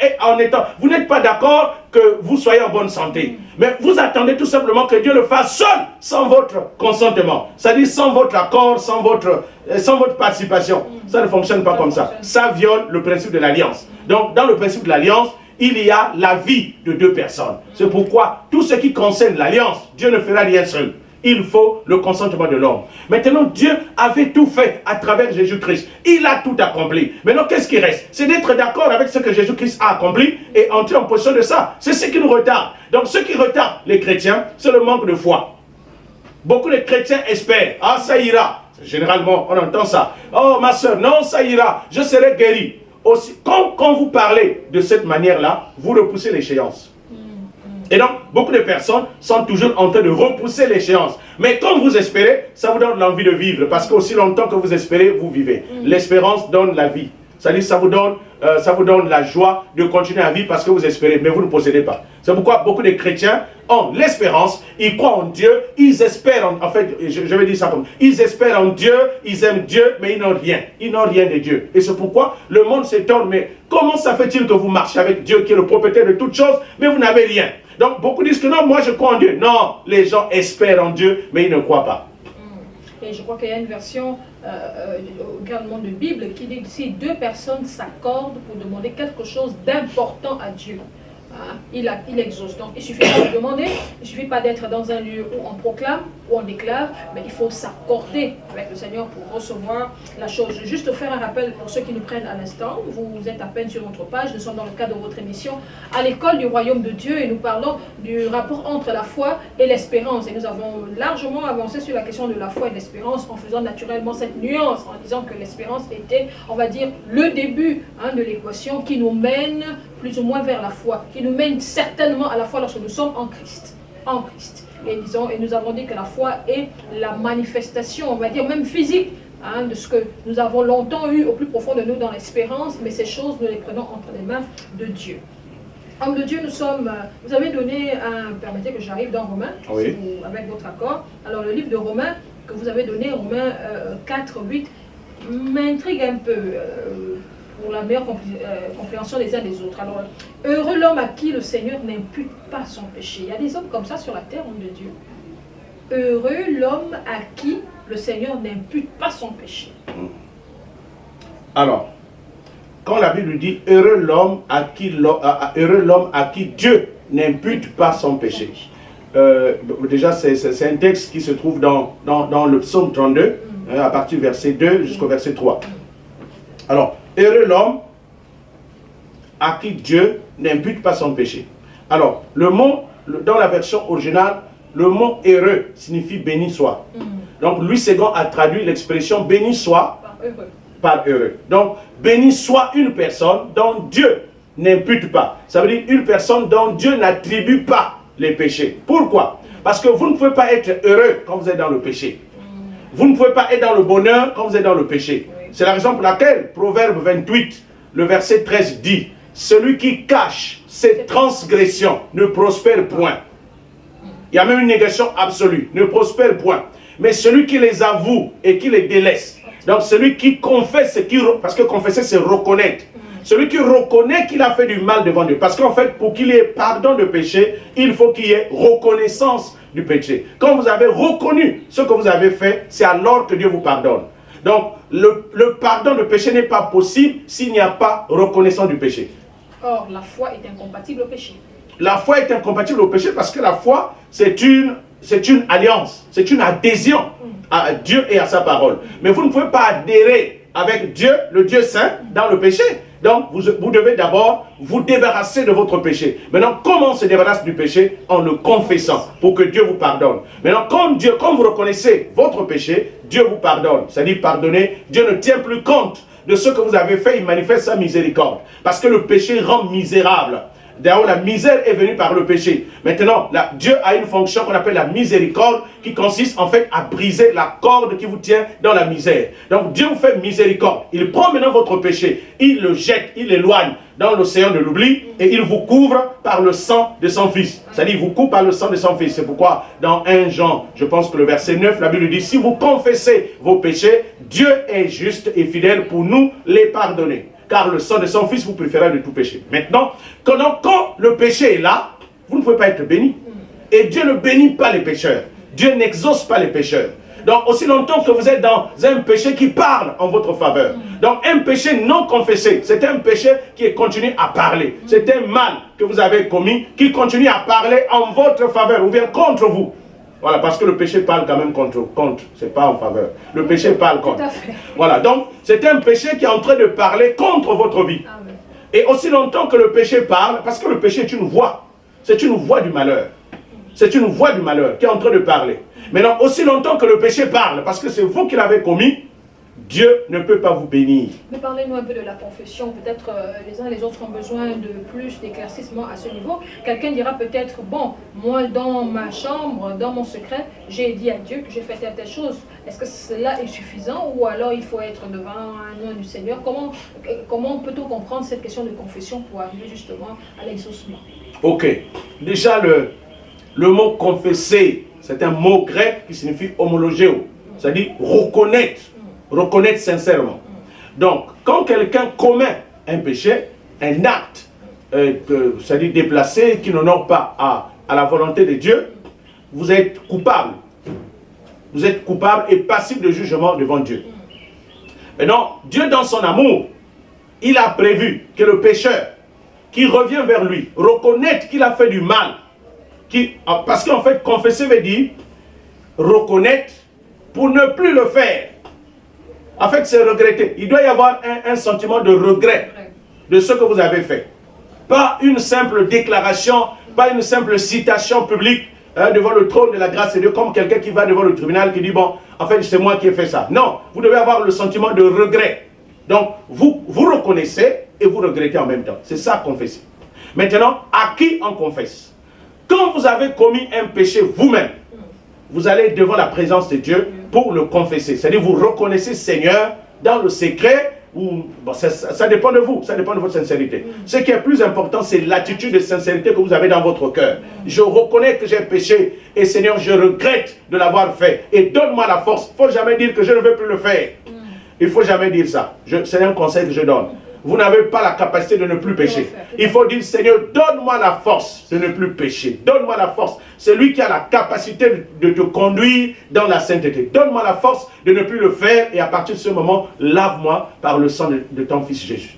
vous n'êtes pas d'accord que vous soyez en bonne santé. Mais vous attendez tout simplement que Dieu le fasse seul, sans votre consentement. C'est-à-dire sans votre accord, sans votre participation. Ça ne fonctionne pas comme ça. Ça viole le principe de l'alliance. Donc, dans le principe de l'alliance, il y a la vie de deux personnes. C'est pourquoi tout ce qui concerne l'alliance, Dieu ne fera rien seul. Il faut le consentement de l'homme. Maintenant, Dieu avait tout fait à travers Jésus-Christ. Il a tout accompli. Maintenant, qu'est-ce qui reste? C'est d'être d'accord avec ce que Jésus-Christ a accompli et entrer en possession de ça. C'est ce qui nous retarde. Donc, ce qui retarde les chrétiens, c'est le manque de foi. Beaucoup de chrétiens espèrent. Ah, ça ira. Généralement, on entend ça. Oh, ma soeur, non, ça ira. Je serai guéri. Aussi, quand vous parlez de cette manière-là, vous repoussez l'échéance. Et donc, beaucoup de personnes sont toujours en train de repousser l'échéance. Mais quand vous espérez, ça vous donne l'envie de vivre. Parce qu'aussi longtemps que vous espérez, vous vivez. L'espérance donne la vie. C'est-à-dire, ça vous donne la joie de continuer à vivre parce que vous espérez, mais vous ne possédez pas. C'est pourquoi beaucoup de chrétiens ont l'espérance, ils croient en Dieu, ils espèrent, en fait, je vais dire ça comme, ils espèrent en Dieu, ils aiment Dieu, mais ils n'ont rien. Ils n'ont rien de Dieu. Et c'est pourquoi le monde s'étonne, mais comment ça fait-il que vous marchez avec Dieu qui est le propriétaire de toutes choses, mais vous n'avez rien? Donc beaucoup disent que non, moi je crois en Dieu. Non, les gens espèrent en Dieu, mais ils ne croient pas. Et je crois qu'il y a une version également de Bible qui dit que si deux personnes s'accordent pour demander quelque chose d'important à Dieu, il exauce. Donc il ne suffit pas de demander, il ne suffit pas d'être dans un lieu où on proclame, où on déclare, mais il faut s'accorder avec le Seigneur pour recevoir la chose. Je vais juste faire un rappel pour ceux qui nous prennent à l'instant. Vous êtes à peine sur notre page, nous sommes dans le cadre de votre émission à l'école du royaume de Dieu et nous parlons du rapport entre la foi et l'espérance. Et nous avons largement avancé sur la question de la foi et de l'espérance en faisant naturellement cette nuance, en disant que l'espérance était, on va dire, le début de l'équation qui nous mène plus ou moins vers la foi, qui nous mène certainement à la foi lorsque nous sommes en Christ. En Christ. Et nous avons dit que la foi est la manifestation, on va dire même physique, de ce que nous avons longtemps eu au plus profond de nous dans l'espérance, mais ces choses, nous les prenons entre les mains de Dieu. Homme de Dieu, vous avez donné permettez que j'arrive dans Romains, oui. Avec votre accord. Alors le livre de Romains que vous avez donné, Romains 4, 8, m'intrigue un peu pour la meilleure compréhension des uns des autres. Alors, heureux l'homme à qui le Seigneur n'impute pas son péché. Il y a des hommes comme ça sur la terre, homme de Dieu. Heureux l'homme à qui le Seigneur n'impute pas son péché. Alors, quand la Bible dit heureux l'homme à qui Dieu n'impute pas son péché. Déjà, c'est un texte qui se trouve dans le psaume 32, à partir du verset 2 jusqu'au verset 3. Alors, heureux l'homme à qui Dieu n'impute pas son péché. Alors, le mot, dans la version originale, le mot heureux signifie béni soit. Donc, Louis II a traduit l'expression béni soit par heureux. Donc, béni soit une personne dont Dieu n'impute pas. Ça veut dire une personne dont Dieu n'attribue pas les péchés. Pourquoi? Parce que vous ne pouvez pas être heureux quand vous êtes dans le péché. Vous ne pouvez pas être dans le bonheur quand vous êtes dans le péché. C'est la raison pour laquelle Proverbe 28, le verset 13 dit, celui qui cache ces transgressions ne prospèrent point. Il y a même une négation absolue, ne prospère point. Mais celui qui les avoue et qui les délaisse, donc celui qui confesse, parce que confesser c'est reconnaître. Celui qui reconnaît qu'il a fait du mal devant Dieu. Parce qu'en fait, pour qu'il y ait pardon de péché, il faut qu'il y ait reconnaissance du péché. Quand vous avez reconnu ce que vous avez fait, c'est alors que Dieu vous pardonne. Donc, le pardon de péché n'est pas possible s'il n'y a pas reconnaissance du péché. Or, la foi est incompatible au péché. La foi est incompatible au péché parce que la foi, c'est une alliance, c'est une adhésion à Dieu et à sa parole. Mais vous ne pouvez pas adhérer avec Dieu, le Dieu saint, dans le péché. Donc, vous devez d'abord vous débarrasser de votre péché. Maintenant, comment on se débarrasse du péché? En le confessant, pour que Dieu vous pardonne. Maintenant, quand vous reconnaissez votre péché, Dieu vous pardonne. C'est-à-dire, pardonner, Dieu ne tient plus compte de ce que vous avez fait, il manifeste sa miséricorde. Parce que le péché rend misérable. D'ailleurs, la misère est venue par le péché. Maintenant, Dieu a une fonction qu'on appelle la miséricorde, qui consiste en fait à briser la corde qui vous tient dans la misère. Donc, Dieu vous fait miséricorde. Il prend maintenant votre péché, il le jette, il l'éloigne dans l'océan de l'oubli et il vous couvre par le sang de son Fils. C'est-à-dire, il vous couvre par le sang de son Fils. C'est pourquoi, dans 1 Jean, je pense que le verset 9, la Bible dit, si vous confessez vos péchés, Dieu est juste et fidèle pour nous les pardonner. Car le sang de son Fils vous préférera de tout péché. Maintenant, quand le péché est là, vous ne pouvez pas être béni. Et Dieu ne bénit pas les pécheurs. Dieu n'exauce pas les pécheurs. Donc, aussi longtemps que vous êtes dans un péché qui parle en votre faveur. Donc, un péché non confessé, c'est un péché qui continue à parler. C'est un mal que vous avez commis qui continue à parler en votre faveur ou bien contre vous. Voilà, parce que le péché parle quand même contre, c'est pas en faveur. Le péché parle contre. Tout à fait. Voilà, donc c'est un péché qui est en train de parler contre votre vie. Amen. Et aussi longtemps que le péché parle, parce que le péché est une voix, c'est une voix du malheur. C'est une voix du malheur qui est en train de parler. Maintenant, aussi longtemps que le péché parle, parce que c'est vous qui l'avez commis, Dieu ne peut pas vous bénir. Mais parlez-nous un peu de la confession. Peut-être les uns et les autres ont besoin de plus d'éclaircissement à ce niveau. Quelqu'un dira peut-être, bon, moi dans ma chambre, dans mon secret, j'ai dit à Dieu que j'ai fait telle chose. Est-ce que cela est suffisant ou alors il faut être devant un nom du Seigneur? Comment peut-on comprendre cette question de confession pour arriver justement à l'exaucement? Ok. Déjà, le mot confesser, c'est un mot grec qui signifie homologéo. C'est-à-dire reconnaître. Reconnaître sincèrement. Donc, quand quelqu'un commet un péché, un acte, c'est-à-dire déplacé, qui n'honore pas à la volonté de Dieu, vous êtes coupable. Vous êtes coupable et passible de jugement devant Dieu. Maintenant, Dieu dans son amour, il a prévu que le pécheur qui revient vers lui, reconnaître qu'il a fait du mal, parce qu'en fait, confesser veut dire reconnaître pour ne plus le faire. En fait, c'est regretter. Il doit y avoir un sentiment de regret de ce que vous avez fait. Pas une simple déclaration, pas une simple citation publique devant le trône de la grâce de Dieu, comme quelqu'un qui va devant le tribunal qui dit, bon, en fait, c'est moi qui ai fait ça. Non, vous devez avoir le sentiment de regret. Donc, vous reconnaissez et vous regrettez en même temps. C'est ça, confesser. Maintenant, à qui on confesse? Quand vous avez commis un péché vous-même, vous allez devant la présence de Dieu pour le confesser. C'est-à-dire vous reconnaissez Seigneur dans le secret. Bon, ça dépend de vous, ça dépend de votre sincérité. Ce qui est plus important, c'est l'attitude de sincérité que vous avez dans votre cœur. Je reconnais que j'ai péché et Seigneur, je regrette de l'avoir fait. Et donne-moi la force. Il ne faut jamais dire que je ne veux plus le faire. Il ne faut jamais dire ça. C'est un conseil que je donne. Vous n'avez pas la capacité de ne plus pécher. Il faut dire, Seigneur, donne-moi la force de ne plus pécher. Donne-moi la force. C'est lui qui a la capacité de te conduire dans la sainteté. Donne-moi la force de ne plus le faire et à partir de ce moment, lave-moi par le sang de ton Fils Jésus.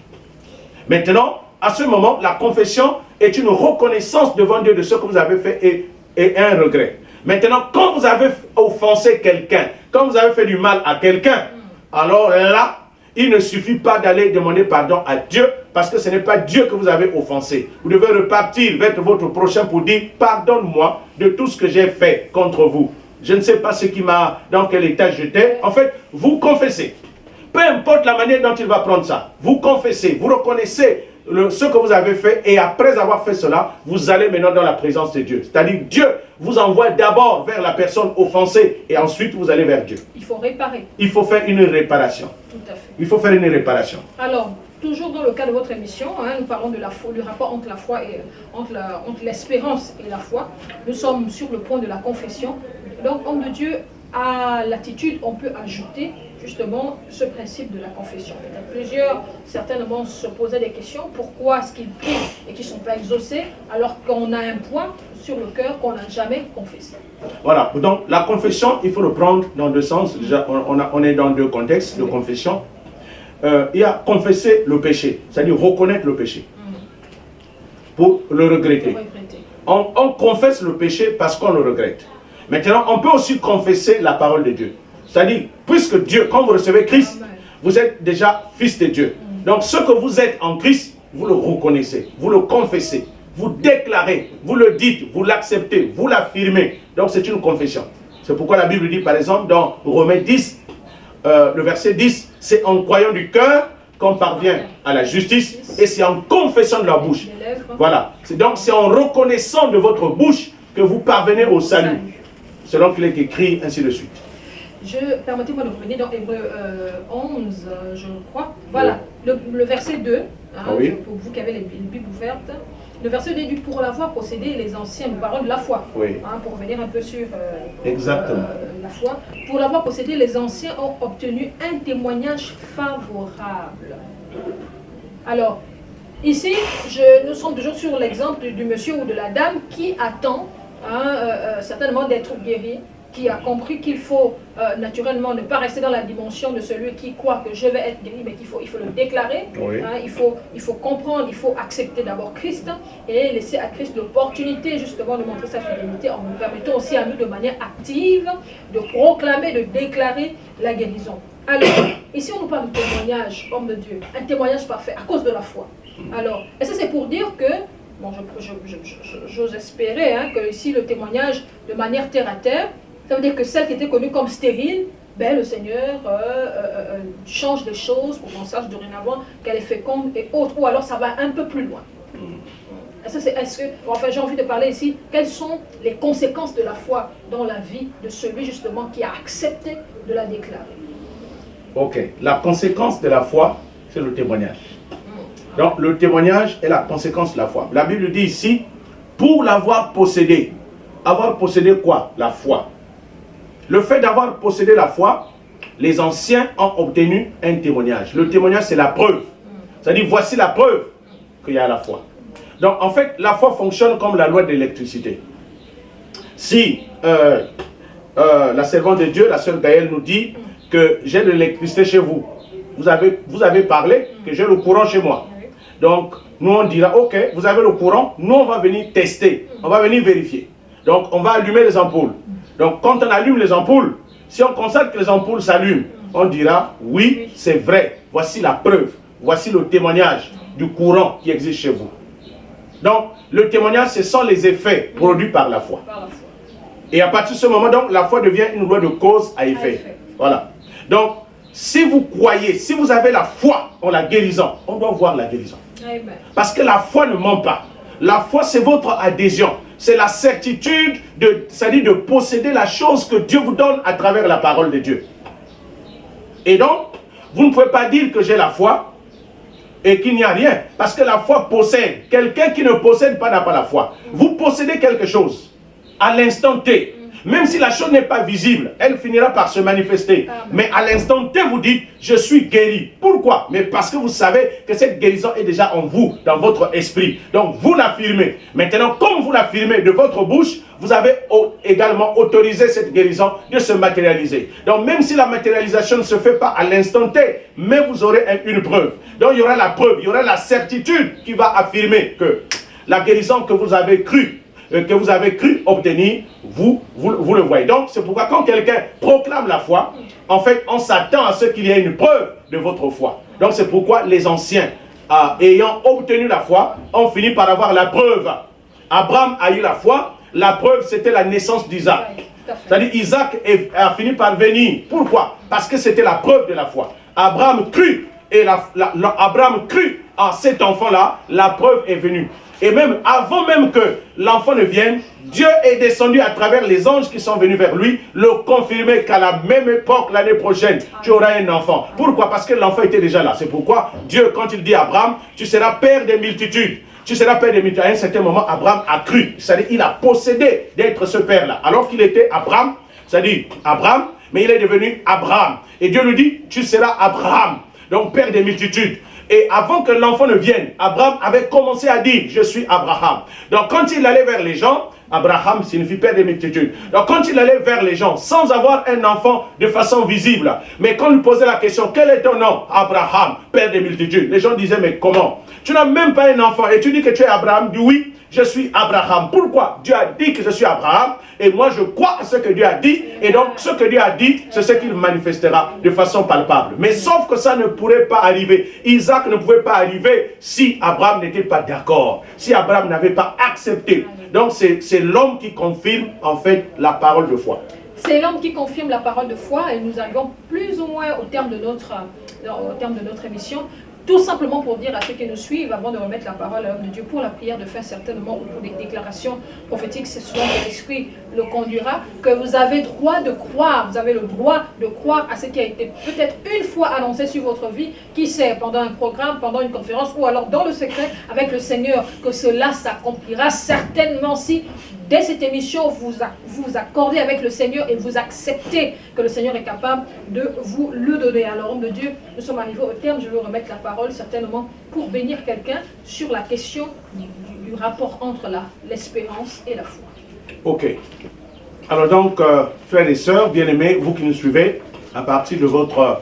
Maintenant, à ce moment, la confession est une reconnaissance devant Dieu de ce que vous avez fait et un regret. Maintenant, quand vous avez offensé quelqu'un, quand vous avez fait du mal à quelqu'un, alors là, il ne suffit pas d'aller demander pardon à Dieu parce que ce n'est pas Dieu que vous avez offensé. Vous devez repartir vers votre prochain pour dire pardonne-moi de tout ce que j'ai fait contre vous. Je ne sais pas ce qui m'a, dans quel état j'étais. En fait, vous confessez. Peu importe la manière dont il va prendre ça. Vous confessez, vous reconnaissez ce que vous avez fait et après avoir fait cela, vous allez maintenant dans la présence de Dieu. C'est-à-dire Dieu vous envoie d'abord vers la personne offensée et ensuite vous allez vers Dieu. Il faut réparer. Il faut faire une réparation. Tout à fait. Il faut faire une réparation. Alors, toujours dans le cadre de votre émission, nous parlons de la foi, du rapport entre la foi et entre l'espérance et la foi. Nous sommes sur le point de la confession. Donc, homme de Dieu, à l'attitude, on peut ajouter justement ce principe de la confession. Plusieurs, certainement, se posaient des questions. Pourquoi est-ce qu'ils prient et qu'ils ne sont pas exaucés alors qu'on a un point sur le cœur qu'on n'a jamais confessé? Voilà, donc la confession, il faut le prendre dans deux sens. Déjà, on est dans deux contextes de confession. Il y a confesser le péché, c'est-à-dire reconnaître le péché pour le regretter. On confesse le péché parce qu'on le regrette. Maintenant, on peut aussi confesser la parole de Dieu. C'est-à-dire, puisque Dieu, quand vous recevez Christ, vous êtes déjà fils de Dieu. Donc, ce que vous êtes en Christ, vous le reconnaissez, vous le confessez, vous déclarez, vous le dites, vous l'acceptez, vous l'affirmez. Donc, c'est une confession. C'est pourquoi la Bible dit, par exemple, dans Romains 10, le verset 10, c'est en croyant du cœur qu'on parvient à la justice et c'est en confessant de la bouche. Voilà. Donc, c'est en reconnaissant de votre bouche que vous parvenez au salut. Selon qu'il est écrit, ainsi de suite. Permettez-moi de revenir dans Hébreu 11, je crois. Voilà, le verset 2, oui. Pour vous qui avez les Bibles ouvertes. Le verset 2 dit, pour l'avoir possédé, les anciens, nous parlons de la foi. Oui. Pour revenir un peu sur la foi. Pour l'avoir possédé, les anciens ont obtenu un témoignage favorable. Alors, ici, nous sommes toujours sur l'exemple du monsieur ou de la dame qui attend certainement d'être guéri, qui a compris qu'il faut naturellement ne pas rester dans la dimension de celui qui croit que je vais être guéri, mais il faut le déclarer. Oui. Il faut comprendre, il faut accepter d'abord Christ et laisser à Christ l'opportunité justement de montrer sa fidélité en nous permettant aussi à nous de manière active de proclamer, de déclarer la guérison. Alors, ici on nous parle de témoignage, homme de Dieu, un témoignage parfait à cause de la foi. Alors, et ça c'est pour dire que bon, j'ose espérer que ici le témoignage de manière terre à terre, ça veut dire que celle qui était connue comme stérile, le Seigneur change les choses pour qu'on sache dorénavant qu'elle est féconde et autre, ou alors ça va un peu plus loin. J'ai envie de parler ici, quelles sont les conséquences de la foi dans la vie de celui justement qui a accepté de la déclarer? Ok, la conséquence de la foi, c'est le témoignage. Donc, le témoignage est la conséquence de la foi. La Bible dit ici, pour l'avoir possédé. Avoir possédé quoi? La foi. Le fait d'avoir possédé la foi, les anciens ont obtenu un témoignage. Le témoignage, c'est la preuve. C'est-à-dire, voici la preuve qu'il y a la foi. Donc, en fait, la foi fonctionne comme la loi de l'électricité. Si la servante de Dieu, la sœur Gaëlle, nous dit que j'ai de l'électricité chez vous, vous avez parlé que j'ai le courant chez moi. Donc, nous on dira, ok, vous avez le courant, nous on va venir tester, on va venir vérifier. Donc, on va allumer les ampoules. Donc, quand on allume les ampoules, si on constate que les ampoules s'allument, on dira, oui, c'est vrai, voici la preuve, voici le témoignage du courant qui existe chez vous. Donc, le témoignage, ce sont les effets produits par la foi. Et à partir de ce moment, donc, la foi devient une loi de cause à effet. Voilà. Donc, si vous croyez, si vous avez la foi en la guérison, on doit voir la guérison. Amen. Parce que la foi ne ment pas. La foi, c'est votre adhésion. C'est la certitude, c'est-à-dire de posséder la chose que Dieu vous donne à travers la parole de Dieu. Et donc, vous ne pouvez pas dire que j'ai la foi et qu'il n'y a rien. Parce que la foi possède. Quelqu'un qui ne possède pas n'a pas la foi. Vous possédez quelque chose à l'instant T. Même si la chose n'est pas visible, elle finira par se manifester. Mais à l'instant T, vous dites, je suis guéri. Pourquoi? Mais parce que vous savez que cette guérison est déjà en vous, dans votre esprit. Donc, vous l'affirmez. Maintenant, comme vous l'affirmez de votre bouche, vous avez également autorisé cette guérison de se matérialiser. Donc, même si la matérialisation ne se fait pas à l'instant T, mais vous aurez une preuve. Donc, il y aura la preuve, il y aura la certitude qui va affirmer que la guérison que vous avez cru obtenir, vous le voyez. Donc, c'est pourquoi quand quelqu'un proclame la foi, en fait, on s'attend à ce qu'il y ait une preuve de votre foi. Donc, c'est pourquoi les anciens, ayant obtenu la foi, ont fini par avoir la preuve. Abraham a eu la foi, la preuve, c'était la naissance d'Isaac. C'est-à-dire, Isaac a fini par venir. Pourquoi? Parce que c'était la preuve de la foi. Abraham crut, et Abraham crut en cet enfant-là, la preuve est venue. Et même avant même que l'enfant ne vienne, Dieu est descendu à travers les anges qui sont venus vers lui, le confirmer qu'à la même époque, l'année prochaine, tu auras un enfant. Pourquoi? Parce que l'enfant était déjà là. C'est pourquoi Dieu, quand il dit à Abraham, tu seras père des multitudes. Tu seras père des multitudes. À un certain moment, Abraham a cru. C'est-à-dire, il a possédé d'être ce père-là. Alors qu'il était Abraham, c'est-à-dire Abraham, mais il est devenu Abraham. Et Dieu lui dit, tu seras Abraham, donc père des multitudes. Et avant que l'enfant ne vienne, Abraham avait commencé à dire, je suis Abraham. Donc quand il allait vers les gens, Abraham signifie père des multitudes. Donc quand il allait vers les gens, sans avoir un enfant de façon visible, mais quand on lui posait la question, quel est ton nom? Abraham, père des multitudes. Les gens disaient, mais comment? Tu n'as même pas un enfant et tu dis que tu es Abraham? Dit oui, je suis Abraham. Pourquoi? Dieu a dit que je suis Abraham et moi je crois à ce que Dieu a dit, et donc ce que Dieu a dit, c'est ce qu'il manifestera de façon palpable. Mais sauf que ça ne pourrait pas arriver. Isaac ne pouvait pas arriver si Abraham n'était pas d'accord, si Abraham n'avait pas accepté. Donc c'est l'homme qui confirme en fait la parole de foi. C'est l'homme qui confirme la parole de foi, et nous arrivons plus ou moins au terme de notre émission. Tout simplement pour dire à ceux qui nous suivent, avant de remettre la parole à l'homme de Dieu pour la prière de fin certainement, ou pour des déclarations prophétiques, c'est souvent que l'Esprit le conduira, que vous avez droit de croire, vous avez le droit de croire à ce qui a été peut-être une fois annoncé sur votre vie, qui sait, pendant un programme, pendant une conférence, ou alors dans le secret avec le Seigneur, que cela s'accomplira certainement si dès cette émission, vous vous accordez avec le Seigneur et vous acceptez que le Seigneur est capable de vous le donner. Alors, homme de Dieu, nous sommes arrivés au terme. Je vais remettre la parole certainement pour bénir quelqu'un sur la question du rapport entre l'espérance et la foi. Ok. Alors donc, frères et sœurs, bien-aimés, vous qui nous suivez, à partir de votre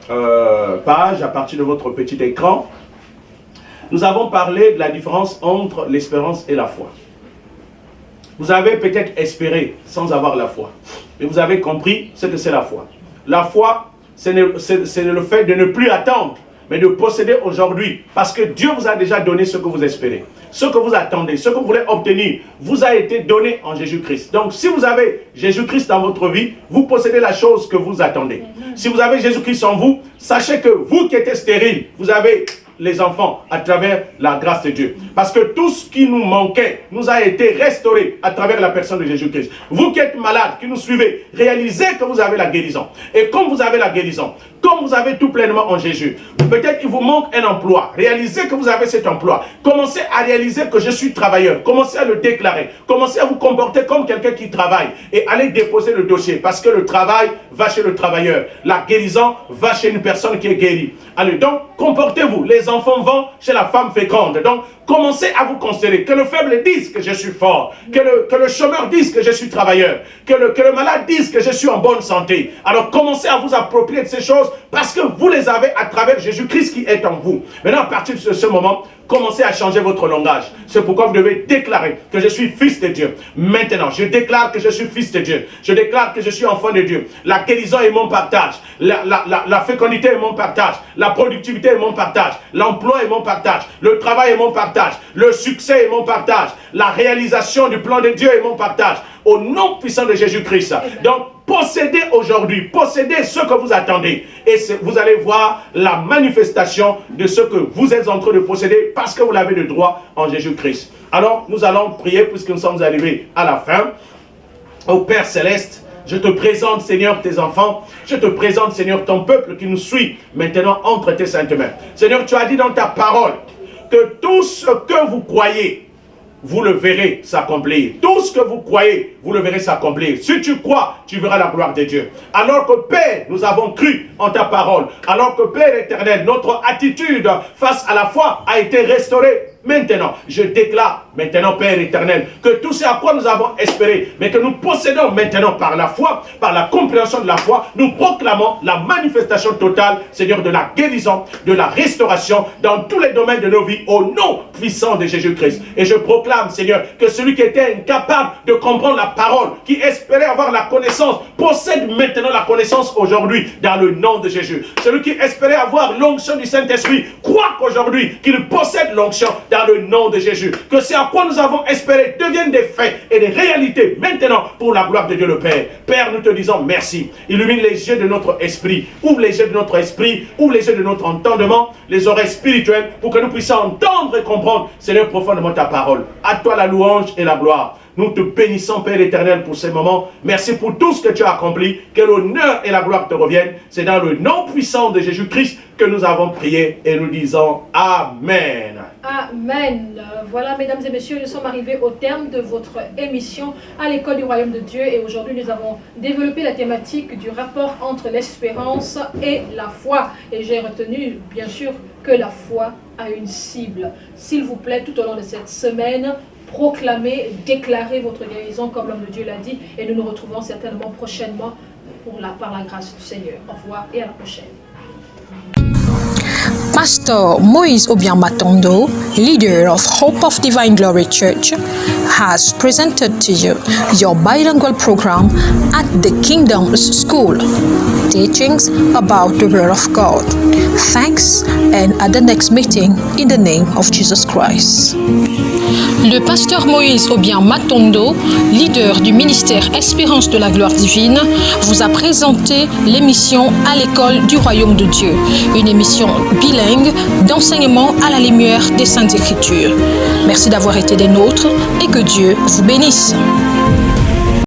page, à partir de votre petit écran, nous avons parlé de la différence entre l'espérance et la foi. Vous avez peut-être espéré sans avoir la foi. Mais vous avez compris ce que c'est la foi. La foi, c'est le fait de ne plus attendre, mais de posséder aujourd'hui. Parce que Dieu vous a déjà donné ce que vous espérez. Ce que vous attendez, ce que vous voulez obtenir, vous a été donné en Jésus-Christ. Donc si vous avez Jésus-Christ dans votre vie, vous possédez la chose que vous attendez. Si vous avez Jésus-Christ en vous, sachez que vous qui êtes stérile, vous avez les enfants à travers la grâce de Dieu. Parce que tout ce qui nous manquait nous a été restauré à travers la personne de Jésus-Christ. Vous qui êtes malade, qui nous suivez, réalisez que vous avez la guérison. Et comme vous avez la guérison, comme vous avez tout pleinement en Jésus, peut-être il vous manque un emploi. Réalisez que vous avez cet emploi. Commencez à réaliser que je suis travailleur. Commencez à le déclarer. Commencez à vous comporter comme quelqu'un qui travaille. Et allez déposer le dossier. Parce que le travail va chez le travailleur. La guérison va chez une personne qui est guérie. Allez, donc, comportez-vous. Les enfants vont chez la femme féconde. Donc, commencez à vous considérer. Que le faible dise que je suis fort. Que le chômeur dise que je suis travailleur. Que le malade dise que je suis en bonne santé. Alors, commencez à vous approprier de ces choses parce que vous les avez à travers Jésus-Christ qui est en vous. Maintenant, à partir de ce moment, commencez à changer votre langage. C'est pourquoi vous devez déclarer que je suis fils de Dieu. Maintenant, je déclare que je suis fils de Dieu. Je déclare que je suis enfant de Dieu. La guérison est mon partage. La fécondité est mon partage. La productivité est mon partage. L'emploi est mon partage. Le travail est mon partage. Le succès est mon partage. La réalisation du plan de Dieu est mon partage. Au nom puissant de Jésus-Christ. Donc, possédez aujourd'hui, possédez ce que vous attendez. Et vous allez voir la manifestation de ce que vous êtes en train de posséder parce que vous l'avez le droit en Jésus-Christ. Alors, nous allons prier puisque nous sommes arrivés à la fin. Au Père Céleste, je te présente, Seigneur, tes enfants. Je te présente, Seigneur, ton peuple qui nous suit maintenant entre tes saintes mains. Seigneur, tu as dit dans ta parole que tout ce que vous croyez, vous le verrez s'accomplir. Tout ce que vous croyez, vous le verrez s'accomplir. Si tu crois, tu verras la gloire de Dieu. Alors que Père, nous avons cru en ta parole. Alors que Père éternel, notre attitude face à la foi a été restaurée. Maintenant, je déclare maintenant, Père éternel, que tout ce à quoi nous avons espéré, mais que nous possédons maintenant par la foi, par la compréhension de la foi, nous proclamons la manifestation totale, Seigneur, de la guérison, de la restauration dans tous les domaines de nos vies, au nom puissant de Jésus-Christ. Et je proclame, Seigneur, que celui qui était incapable de comprendre la parole, qui espérait avoir la connaissance, possède maintenant la connaissance aujourd'hui, dans le nom de Jésus. Celui qui espérait avoir l'onction du Saint-Esprit, croit qu'aujourd'hui, qu'il possède l'onction dans le nom de Jésus. Que c'est à quoi nous avons espéré devienne des faits et des réalités maintenant pour la gloire de Dieu le Père. Père, nous te disons merci. Illumine les yeux de notre esprit. Ouvre les yeux de notre esprit. Ouvre les yeux de notre entendement, les oreilles spirituelles, pour que nous puissions entendre et comprendre, Seigneur, profondément ta parole. À toi la louange et la gloire. Nous te bénissons, Père éternel, pour ces moments. Merci pour tout ce que tu as accompli. Que l'honneur et la gloire te reviennent. C'est dans le nom puissant de Jésus-Christ que nous avons prié et nous disons Amen. Amen. Voilà, mesdames et messieurs, nous sommes arrivés au terme de votre émission à l'école du royaume de Dieu. Et aujourd'hui, nous avons développé la thématique du rapport entre l'espérance et la foi. Et j'ai retenu, bien sûr, que la foi a une cible. S'il vous plaît, tout au long de cette semaine, proclamez, déclarez votre guérison comme l'homme de Dieu l'a dit. Et nous nous retrouvons certainement prochainement par la grâce du Seigneur. Au revoir et à la prochaine. Pastor Moïse Obiang Matondo, leader of Hope of Divine Glory Church, has presented to you your bilingual program at the Kingdom's School, teachings about the Word of God. Thanks, and at the next meeting, in the name of Jesus Christ. Le pasteur Moïse Obiang Matondo, leader du ministère Espérance de la Gloire Divine, vous a présenté l'émission à l'école du Royaume de Dieu, une émission bilingue d'enseignement à la lumière des Saintes Écritures. Merci d'avoir été des nôtres et que Dieu vous bénisse.